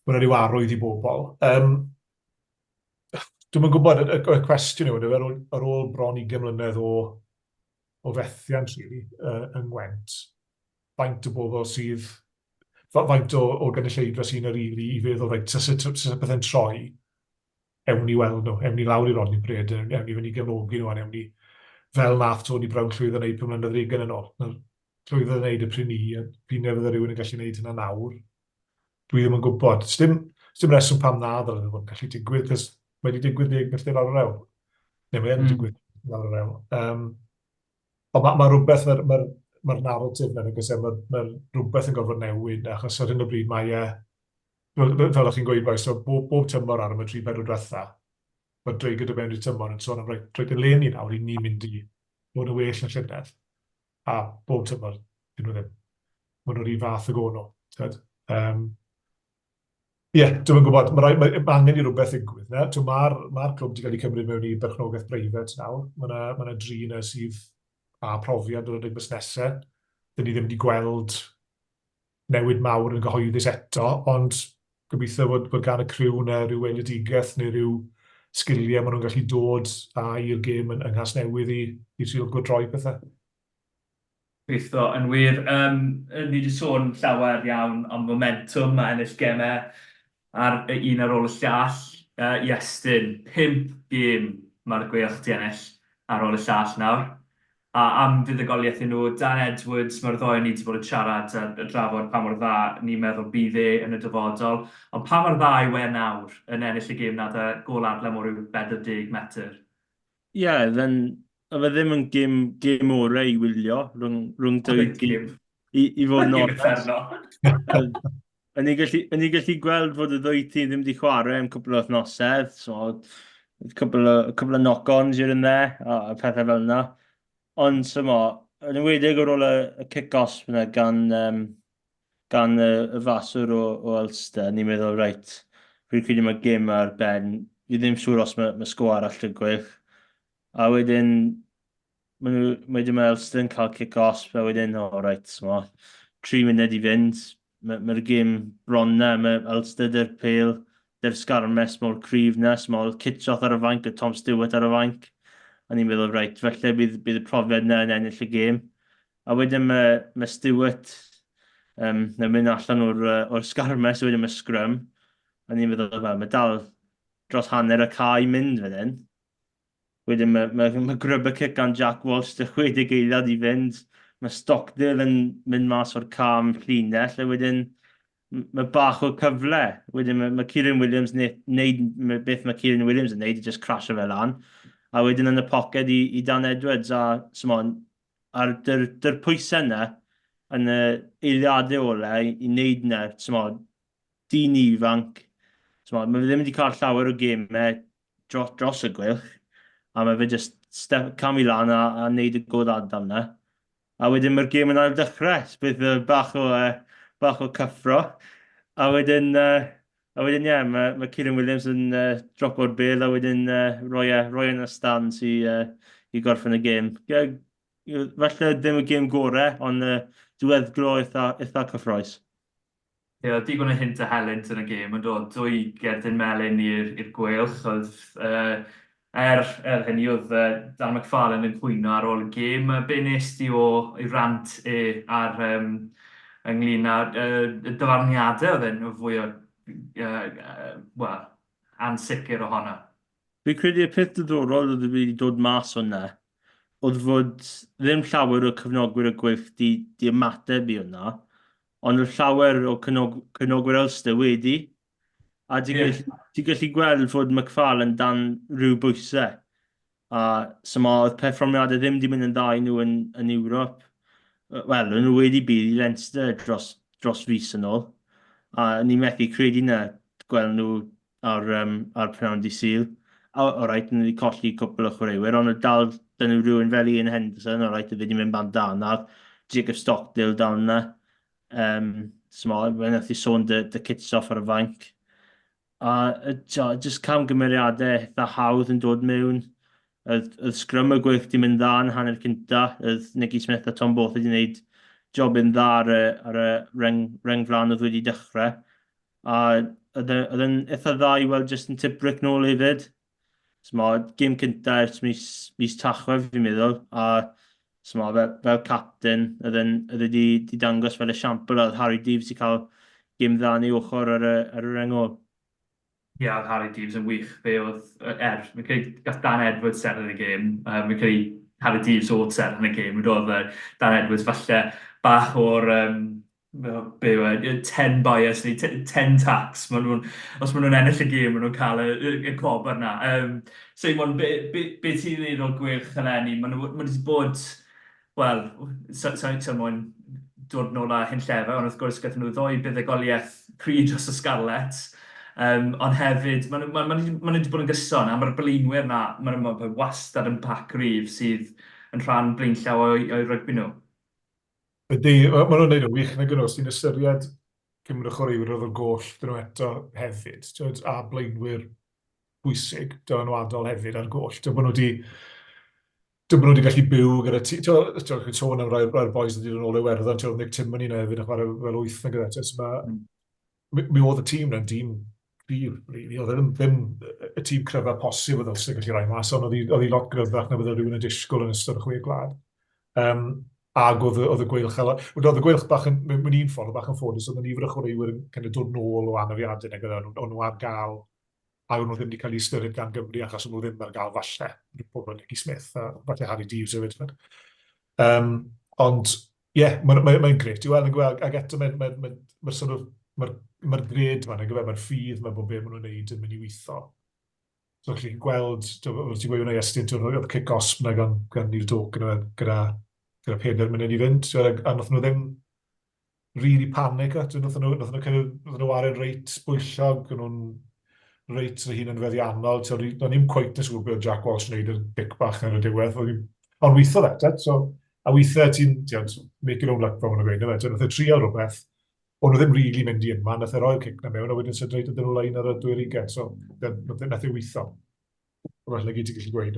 mae yna rhyw arwydd i bobl. Dwi'n yn gwybod, y cwestiwn yw, ar ôl bron 20 mlynedd o fethiant, really, yng Ngwent, faint o bobl sydd, faint o gynulleidfa sy'n yr ili i feddwl, reit, sy'n bethau'n troi, ewn ni weld nhw, ewn ni lawr i Rodney Pred, ewn ni fynd i gefnogi nhw, ewn ni fel nath Tony Brown llwyddo wneud 5 mlynedd 20 yn ôl. Llwyddo wneud y prynu, a prynu fydda rhywun yn gallu wneud hynna nawr. Dwi ddim yn gwybod. Sdim reswm pam na ddylai fod yn gallu digwydd, cos mae wedi digwydd 10 milltir lawr yr ewl. Neu mae yn digwydd lawr yr ewl. Ond mae rhywbeth, mae'r narratif yna, mae rhywbeth yn gorfod newid, achos ar hyn o bryd mae fel o'ch chi'n gweud boes, so bob tymor ar y 3-4 diwetha, mae drwy gyda mewn i'r tymor yn sôn am roed y le ni nawr i ni mynd i fod yn well yn llynedd. A bob tymor, dyn nhw ddim. Mae nhw'r un fath o gono. Ie, dwi'n yn gwybod, mae angen i rhywbeth ddigwydd. Mae'r clwb wedi cael ei cymryd mewn i berchnogaeth breifat nawr. Mae yna dri yna sydd a profiad o'r busnesau. Dyn ni ddim wedi gweld newid mawr yn gyhoeddus eto, ond gobeithio bod gan y criw yna rhyw weledigaeth neu rhyw sgiliau maen nhw'n gallu dod i'r gêm yn Nghasnewydd i trio gwrddroi pethau. Gobeithio, yn wir. Ni wedi sôn llawer iawn am momentum a ennill gemau ar un ar ôl y llall. Iestyn, 5 gêm mae'r Gweilch di ennill ar ôl y llall nawr. A am buddugoliaeth nhw, Dan Edwards, mae'r ddoi ni wedi bod yn siarad a drafod pa mor dda ni'n meddwl bydd yn y dyfodol. Ond pa mor dda yw nawr yn ennill y gêm nad y gol adlam o ryw 40 metr? Ie, fe ddim yn gêm orau i wylio rhwng dwy gêm i fod yn onest. Yn ni gallu gweld fod y ddwy tîm ddim wedi chwarae am cwbl o wythnosedd, so cwbl o knock-ons i'r yna a pethau fel yna. Ond yn ymwedig ar ôl y kick-off yna gan y faswr o Ulster, ni'n meddwl, reit, fi'n credu mae gêm ar ben, fi ddim siŵr os mae sgwar arall y Gweilch. A wedyn, mae Ulster yn cael kick-off, a wedyn, reit, 3 munud i fynd. Mae'r gêm bron na, mae Ulster dy'r pêl, dy'r Scarlets mor cryf na, small Kitchoff ar y fainc, a Tom Stewart ar y fainc. A ni'n meddwl, reit, felly bydd y profiad na yn ennill y gêm. A wedyn mae Stewart yn mynd allan o'r Scarlets, wedyn mae scrum. A ni'n meddwl, mae dal dros hanner y cae i mynd fan hyn. Wedyn mae grub y cic gan Jack Walsh, dy 60 eiliad i fynd. Mae Stockdale yn mynd mas o'r cam llinell, a wedyn mae bach o cyfle. Wedyn mae Carwyn Williams neud beth mae Carwyn Williams yn neud, i just crasho fel lan. A wedyn yn y poced i Dan Edwards, a'r dy'r pwysau yna, yn y eiliadau olau, i wneud yna, dyn ifanc. Mae ddim wedi cael llawer o gemau dros y Gweilch, a mae fe just cam i lan a wneud y god adam yna. A wedyn mae'r gêm yn ail dechrau, bydd bach o cyffro. A wedyn, mae Carwyn Williams yn drop o'r bel, a wedyn roi yn y stand i gorffen y gêm. Felly ddim y gêm gorau, ond diweddglo eitha cyffroes. Ie, digon o hint a helynt yn y gêm, ond oedd 2 gerdyn melyn i'r Gweilch. Hynny oedd Dan McFarlane yn cwyno ar ôl y gêm. Be nes ti o'i rant ar ynglyn â y dyfarniadau oedd yn fwy o ansicr ohono? Fi'n credu y peth diddorol oedd wedi dod mas o'na, oedd fod ddim llawer o cyfnogwyr y Gweilch di ymateb i hwnna, ond y llawer o cyfnogwyr Ulster wedi. A ti'n gallu gweld fod McFarlane dan rhyw bwysau. A oedd perfformiadau ddim wedi mynd yn dda i nhw yn Ewrop. Wel, nhw wedi bydd i Leinster dros fus yn ôl. A ni methu credu na gweld nhw ar pnawn di Sul. O rhaid, nhw wedi colli cwpl o chwaraewyr, ond dal dyn nhw rhywun fel Ian Henderson, o rhaid, wedi mynd band dan ar Jacob Stockdale down na. Fe wnaeth i sôn dy kits off ar y fainc. A just camgymeriadau eitha hawdd yn dod mewn. Oedd sgrym y Gweilch wedi mynd dda yn hanner cynta. Oedd Nicky Smith a Tom Both wedi gwneud job yn dda ar y reng flan oedd wedi dechrau. A oedd yn eitha dda i weld just yn Tibric nôl hefyd. Gêm cynta ers mis Tachwedd fi'n meddwl. A fel captain, oedd wedi dangos fel esiampl. Oedd Harry Deeves i cael gêm dda yn ei ochr ar y reng ôl. Ie, oedd Harry Deeves yn wych. Fe oedd Mi'n credu gath Dan Edwards ser yn y gêm. Mi'n credu Harry Deeves oedd ser yn y gêm. Roedd Dan Edwards falle bach o'r 10 bias neu 10 tax. Os maen nhw'n ennill y gêm, maen nhw'n cael y cob yna. Seimon, be ti'n dweud o'r Gweilch eleni? Maen wedi bod, wel, sa'n mwyn dod nôl â hyn llefa, ond wrth gwrs gath nhw ddoi buddugoliaeth pryd dros y Scarlets. Ond hefyd, maen nhw wedi bod yn gyson, a mae'r blaenwyr yna, maen nhw wastad yn pac rif sydd yn rhan blaenllaw o'i rygbi nhw. Ydy, maen nhw'n neud o wych na gynnwys, ti'n ystyried Cymru chwaraewyr oedd o'r goll, dyn nhw eto hefyd, a blaenwyr bwysig, dyn nhw adol hefyd ar goll. Dyn nhw wedi gallu byw gyda ti, ti'n sôn am rhai'r boys wedi dod yn ôl Iwerddon, ti'n Nick Timoney na hefyd, chwarae fel 8 na gyda. Mi oedd y tîm na'n tîm prif, really. Oedd ddim y tîm cryfa posib oedd ylsyn gallu rai mas, ond oedd hi lot gryfach na byddai rhywun yn disgwyl yn ystod y chwe glad. Ag oedd y Gweilch, oedd y Gweilch bach yn, mewn un ffordd, bach yn ffodus, oedd y nifer y chwaraewyr yn dod nôl o anafiadau neu gyda nhw ar gael, a nhw ddim wedi cael ei ystyried gan Gymru, achos nhw ddim ar gael falle, pobl Nicky Smith, a falle Harry Deeves hefyd. Ond, ie, mae'n gret i weld yn gweld, ac eto mae'r gred ma'n mae'r ffydd ma'n bod be maen nhw'n neud yn mynd i weithio. So, chi'n gweld, ti'n gweud hwnna Iestyn, oedd kick-osp na gan Neil Doak gyda 4 munud i fynd, a nath nhw ddim really panic, nath nhw ar yn reit bwyllog, nhw'n reit yr hun yn feddiannol, do'n ni'n cweit yn siŵr beth Jack Walsh yn neud yn bic bach ar y diwedd, ond weithio eto, a weithio ti'n make your own luck fel hwnnw gweud, nath y trial rhywbeth, ond nhw ddim really mynd i yma, nath y roi'r cic na mewn, a wedyn sy'n reit ydyn nhw lein ar y 20, so nath ei weithio. Felly gyd ti'n gallu gweud.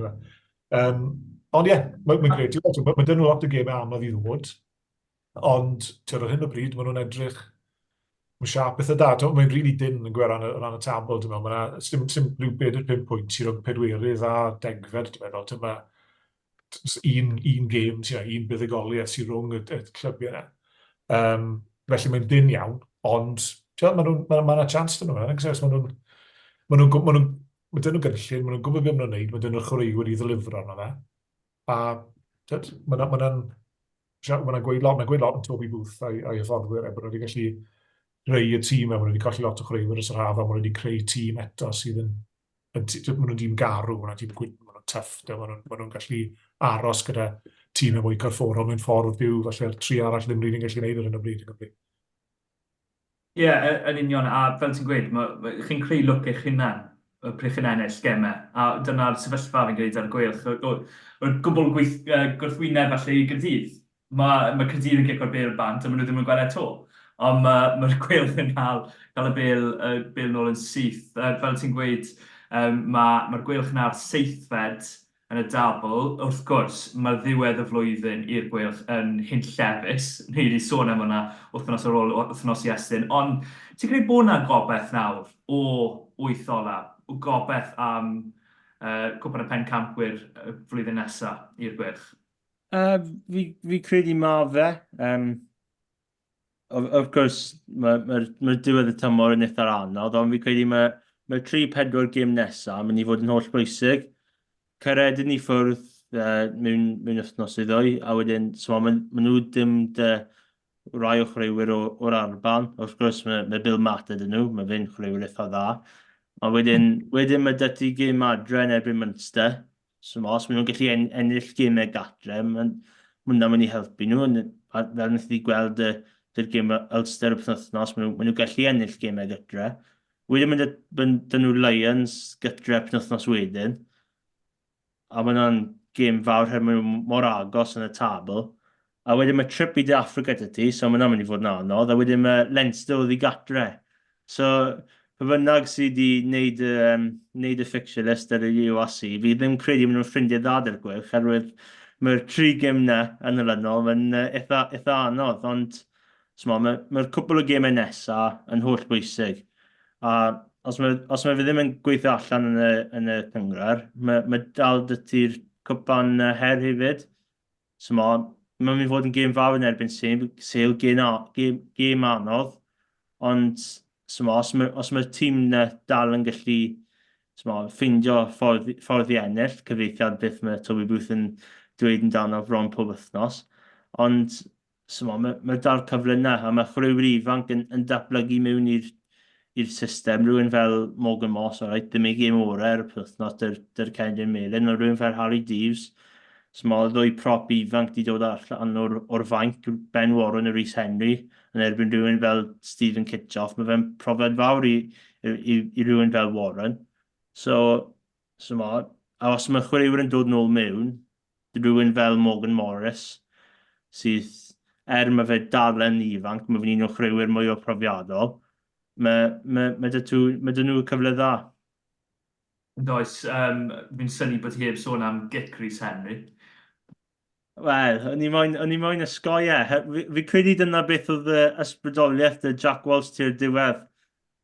Ond ie, mae'n gret. Mae dyn nhw lot o gemau anodd i ddod, ond ar hyn o bryd, maen nhw'n edrych yn siap beth y da. Mae'n rili dyn yn gwer ran y tabl. Mae'n sim rhyw 45 pwynt sy'n rhwng pedwerydd a degfed. Un gêm, un buddugoliaeth sy'n rhwng y clybiau yna. Felly mae'n dyn iawn, ond mae yna chance dyn nhw. Mae dyn nhw gynllun, mae nhw'n gwybod beth maen nhw'n neud, mae dyn nhw'r chwaraewyr i ddylifro arno fe. A mae'n gweud lot yn Toby Booth a'i hyfforddwyr, bod nhw wedi gallu greu y tîm, maen nhw wedi colli lot o chwaraewyr ys yr haf, a maen nhw wedi creu tîm eto sydd yn, maen nhw'n tîm garw, maen nhw'n tîm gwyn, maen nhw'n tuff, maen nhw'n gallu aros gyda tîm yn mwy corfforol mewn ffordd byw, falle'r 3 arall ddim rili'n gallu gwneud ar hyn o bryd yn Gymru. Ie, yn union, a fel ti'n gweud, chi'n creu look eich hunan, pryd chi'n ennill gemau, a dyna'r sefyllfa fi'n gwneud ar Gweilch. O'r gwbl gwrthwyneb falle i Gaerdydd. Mae Caerdydd yn gico'r bel bant, a maen nhw ddim yn gweld eto. Ond mae'r Gweilch yn cael y bel nôl yn syth. Fel ti'n gweud, mae'r Gweilch yn ar 7fed yn y dabl. Wrth gwrs, mae'r ddiwedd y flwyddyn i'r Gweilch yn hyn llefus. Ni wedi sôn am hwnna wythnos ar ôl wythnos Iestyn. Ond ti'n credu bod yna gobeith nawr o 8 ola? Gobeith am cwpan y pencampwyr flwyddyn nesaf i'r Gweilch? Fi credu ma fe. Of course, mae'r diwedd y tymor yn eitha anodd, ond fi credu mae 3-4 gêm nesaf yn mynd i fod yn holl bwysig. Caredyn ni ffwrdd mewn wythnos i ddwy, a wedyn maen nhw dim rai o chreuwyr o'r Alban. Wrth gwrs, mae Bill Matt ydyn nhw, mae fe'n chreuwyr eitha dda. A wedyn mae dyti gêm adre yn erbyn Munster. So os maen nhw'n gallu ennill gymau gatre, mae hwnna'n mynd i helpu nhw. A fel wnaeth i gweld dy'r gêm Ulster y penwythnos, maen nhw'n gallu ennill gymau gatre. Wedyn mynd nhw Lions gytre penwythnos wedyn. A maen nhw'n gêm fawr her maen nhw mor agos yn y tabl. A wedyn mae trip i De Africa dydy, so maen nhw'n mynd i fod yn anodd. A wedyn mae Leinster oedd i gatre. So, pe bynnag sydd wedi wneud y fixture list ar y URC, fi ddim credu maen nhw'n ffrindiau dda dy'r Gweilch, oherwydd mae'r 3 gêm na yn y lynol yn eitha anodd, ond mae'r cwbl o gemau nesaf yn holl bwysig. A os mae fe ddim yn gweithio allan yn y cyngor, mae dal dyti'r cwpan her hefyd. So mae'n mynd i fod yn gêm fawr yn erbyn Seil, gêm anodd, ond os mae'r tîm dal yn gallu ffeindio ffordd i ennill, cyfeithiad beth mae Toby Booth yn dweud yn dan o bron pob wythnos, ond mae dal cyfle yna, a mae chreuwyr ifanc yn datblygu mewn i'r system, rhywun fel Morgan Moss, ddim ei gêm orau y wythnos dy'r Cenedyn Melyn, a rhywun fel Harry Deeves. So mae ddwy prop ifanc wedi dod allan o'r fainc, Ben Warren a Rhys Henry, yn erbyn rhywun fel Stephen Kitchoff. Mae fe'n profiad fawr i rhywun fel Warren. So a os mae chwaraewyr yn dod nôl mewn, rhywun fel Morgan Morris, sydd mae fe dal yn ifanc, mae fe'n un o chwaraewyr mwy o profiadol, mae dyn nhw cyfle dda. Does, fi'n syni bod hi heb sôn am Gic Rhys Henry. Wel, o'n i moyn ysgoi Fi credu dyna beth oedd ysbrydoliaeth y Jack Walsh ti'r diwedd.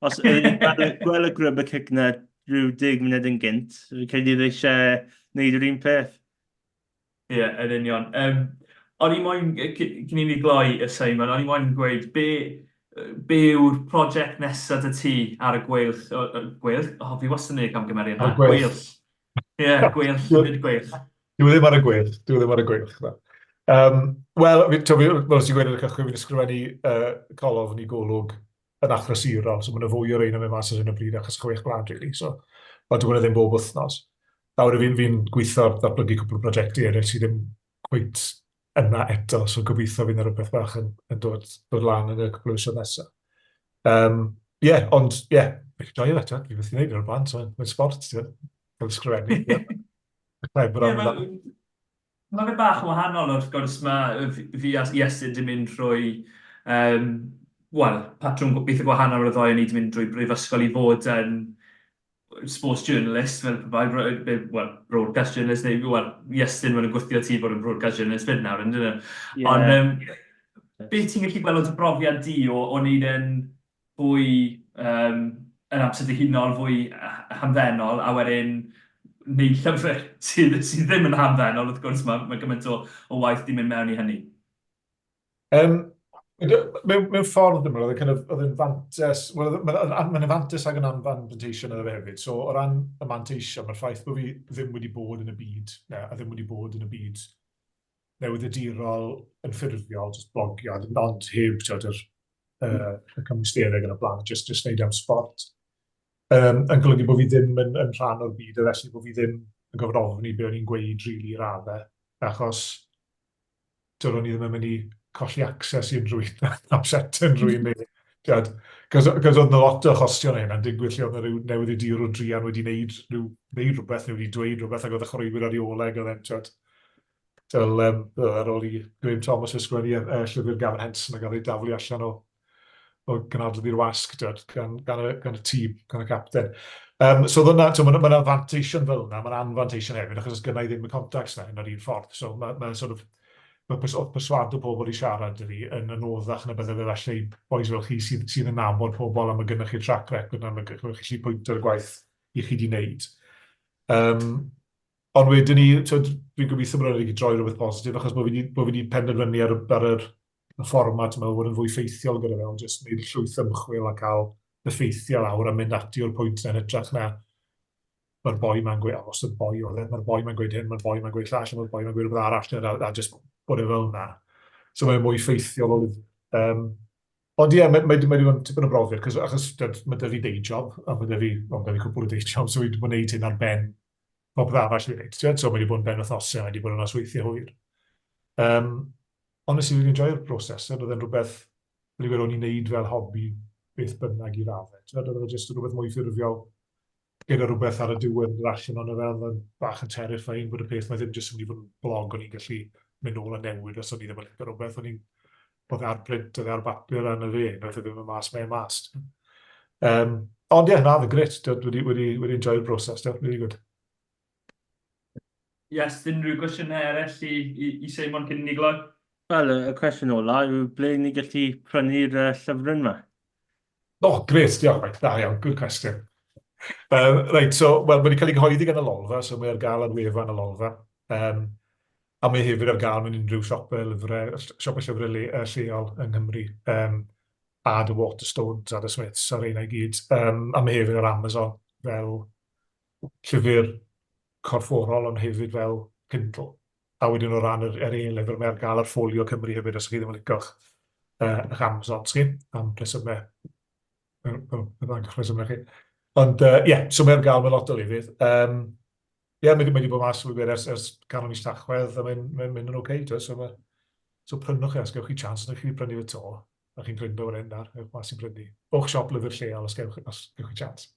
Os ydyn ni'n gweld y grwb y cic na rhyw 10 munud yn gynt, fi credu dde eisiau gwneud yr un peth. Ie, yn union. O'n i moyn, cyn i ni gloi y Seimon, o'n i moyn gweud, be yw'r prosiect nesaf dy ti ar y Gweilch? Gweilch? Fi wastad yn ei camgymeriad yna. Gweilch. Ie, Gweilch, nid Gweilch. Dwi ddim ar y Gweilch. Wel, fel ti'n gweud yn y cychwyn, fi'n ysgrifennu colof yn ei golwg yn achlysurol, so mae'n y fwy o'r un am y mas ar hyn o bryd achos chwech blad, really. So, ond dwi'n ddim bob wythnos. Nawr fi'n gweithio datblygu cwbl o brosiectau eraill sydd ddim cwynt yna eto, so gobeithio fi'n rhywbeth bach yn dod lan yn y cwbl o wythnos nesaf. Ond, fi'n joio fe, fi beth i'n neud o'r blaen, so mae'n sport, ti'n cael ysgrifennu. Mae fe bach yn wahanol wrth gwrs fi a Iestyn di mynd trwy patrwm beth y gwahanol o'r ddoi ni di mynd drwy brifysgol i fod yn sports journalist fel broadcast journalist neu Iestyn mae'n gwythio ti fod yn broadcast journalist fyd nawr yn dyn nhw. Ond beth ti'n gallu gweld o'r brofiad di o neud yn fwy yn amser dihunol, fwy hamddenol a wedyn neu llyfr sydd ddim yn hamddenol, wrth gwrs mae gymaint o waith di mynd mewn i hynny. Mewn ffordd yma, oedd yn fantes, mae'n fantes ag yn anfantation yna fe hefyd. So, o ran y mantation, mae'r ffaith bod fi ddim wedi bod yn y byd, a ddim wedi bod yn y byd newyddiadurol yn ffurfiol, just blogiad, ond heb y cymwysterau yn y blaen, just wneud am sport. Yn golygu bod fi ddim yn rhan o'r byd, a felly bod fi ddim yn gyfrofni beth o'n i'n gweud rili raddau, achos o'n i ddim yn mynd i colli access i unrhyw upset unrhyw un. Cos oedd yna lot o chostion hyn, a'n digwydd lle oedd yna rhyw newyddiadur o drian wedi wneud rhywbeth, neu wedi dweud rhywbeth, ac oedd y chwaraewyr ar ei oleg, ar ôl i Graham Thomas ysgrifennu llyfr Gavin Henson a gael ei daflu allan o gynadledd i'r wasg gan y tîm, gan y capten. So mae'n anfantation fel yna, mae'n anfantation hefyd, achos gyda i ddim y contacts yna yn yr un ffordd. So mae perswado pobl i siarad yn anoddach na bydde fe felly boes fel chi sydd yn nabod pobl am y gynnwch chi'r track record na chi'n gallu pwynt ar y gwaith i chi wedi wneud. Ond wedyn ni, dwi'n gobeithio bod wedi droi rhywbeth positif, achos bod fi wedi penderfynu ar y fformat yma fod yn fwy ffeithiol gyda fe, ond jyst wneud llwyth ymchwil a cael effeithio lawr a mynd ati o'r pwynt na'n hytrach na mae'r boi ma'n gweud, os yw'r boi o mae'r boi ma'n gweud hyn, mae'r boi ma'n gweud llall, mae'r boi ma'n gweud rhywbeth arall, a jyst bod e fel yna. So mae'n mwy ffeithiol o lyfr. Ond ie, mae wedi bod tipyn o brofiad, achos mae dy fi day job, a mae dy fi cwbl o day job, so wedi bod yn neud hyn ar ben popeth arall i wneud. So mae wedi bod yn ben wythnosau, mae wedi bod yn nosweithio hwyr. Ond nes i wedi enjoy'r broses, oedd e'n rhywbeth wedi bod o'n i wneud fel hobi beth bynnag i raddau. Oedd e'n jyst rhywbeth mwy ffurfiol, gyda rhywbeth ar y diwedd allan o'n fel yn bach yn terrifying bod y peth mae ddim jyst yn mynd i fod yn blog o'n i'n gallu mynd nôl a newid os o'n i ddim yn licio rhywbeth. Oedd ar print, oedd ar bapur yn y fe, oedd e ddim yn mas mewn mas. Ond ie, na, oedd yn gret. Wedi enjoy'r broses, really good. Iestyn, rhyw gwestiynau eraill i Seimon cyn ni gloi? Wel, y cwestiwn ola yw ble ni gallu prynu'r llyfr yma? Gret, diolch, mate. Da iawn, good question. Reit, so, wel, wedi cael ei gyhoeddi gan y lolfa, so mae ar gael ar wefan y lolfa. A mae hefyd ar gael mewn unrhyw siopau llyfrau lleol yng Nghymru. A dy Waterstones, a dy Smiths, a reina i gyd. A mae hefyd ar Amazon fel llyfr corfforol, ond hefyd fel Kindle. A wedyn o ran yr un lyfr, mae ar gael ar ffolio Cymru hefyd, os ydych chi ddim yn licio'ch Amazon, sgyn, am presymau. Byddai'n cychwys ymwneud chi. Ond, ie, so mae ar gael mewn lot o lefydd. Ie, mae wedi bod mas ers canol mis Tachwedd, a mae'n mynd yn oce, so prynwch chi, os gewch chi chance, os chi wedi prynu fy to, a chi'n gryndo o'r un dar, ewch mas i'n prynu. O'ch siop lyfr lleol, os gewch chi chance.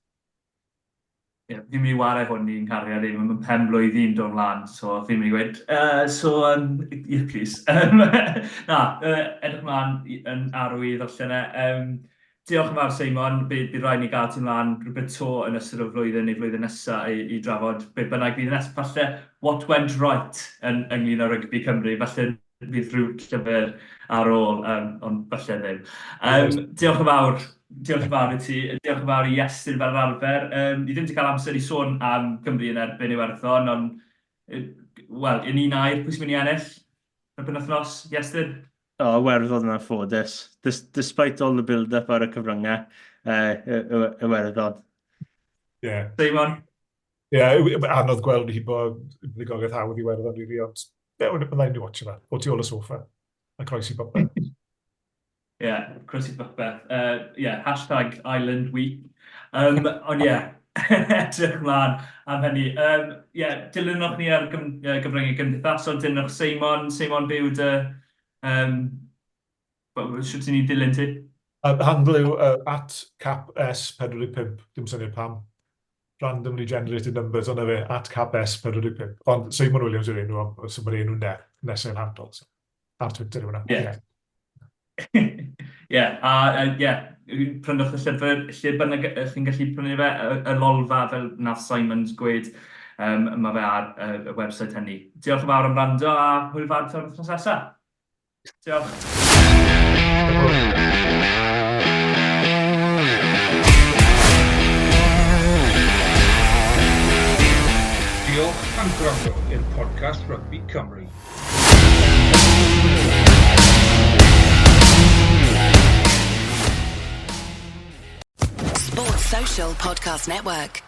Ie, fi'n mynd i wario hwn i'n cariad i, mae'n pen blwyddyn dod ymlaen, so fi'n mynd i gweud, ie, please. Na, edrych ymlaen yn arw i ddarllenau. Diolch yn fawr, Seimon. Bydd rhaid ni gael ti ymlaen rhywbeth to yn ystod o flwyddyn neu flwyddyn nesaf i drafod beth bynnag bydd nesaf. Falle, what went right ynglyn â rygbi Cymru. Falle bydd rhyw llyfr ar ôl, ond falle ddim. Diolch yn fawr. Diolch yn fawr i ti. Diolch yn fawr i Iestyn fel arfer. Ni ddim wedi cael amser i sôn am Cymru yn erbyn Iwerddon, ond, wel, yn un air, pwy sy'n mynd i ennill? Y penwythnos, Iestyn? Iwerddon yn ffodus. Despite all the build-up ar y cyfryngau, Iwerddon. Ie. Seimon? Ie, anodd gweld hi bod buddugoliaeth hawdd i Iwerddon rili, ond byddai'n ni watch yna. O tu ôl y soffa. A croesi popeth. Ie, croesi popeth. Ie, hashtag Island Week. Ond ie, edrych mlaen am hynny. Ie, dilynwch ni ar gyfryngau gymdeithasol, dilynwch Seimon byw dy... Siwt ti'n ni dilyn ti? Handle yw at cap S45, dim syniad pam. Randomly generated numbers ond fe, at cap S45. Ond Seimon Williams yw'r enw, so mae'r enw nesau'n handle. Ar Twitter yw hwnna. Ie, prynwch y llyfr, lle bynnag chi'n gallu prynu fe, y lolfa fel nath Simon's gweud, mae fe ar y website hynny. Diolch yn fawr am rando a hwyl fawr ta'r wythnos nesaf. Diolch. Diolch am gwrando i'r podcast Rugby Cymru. Sports Social Podcast Network.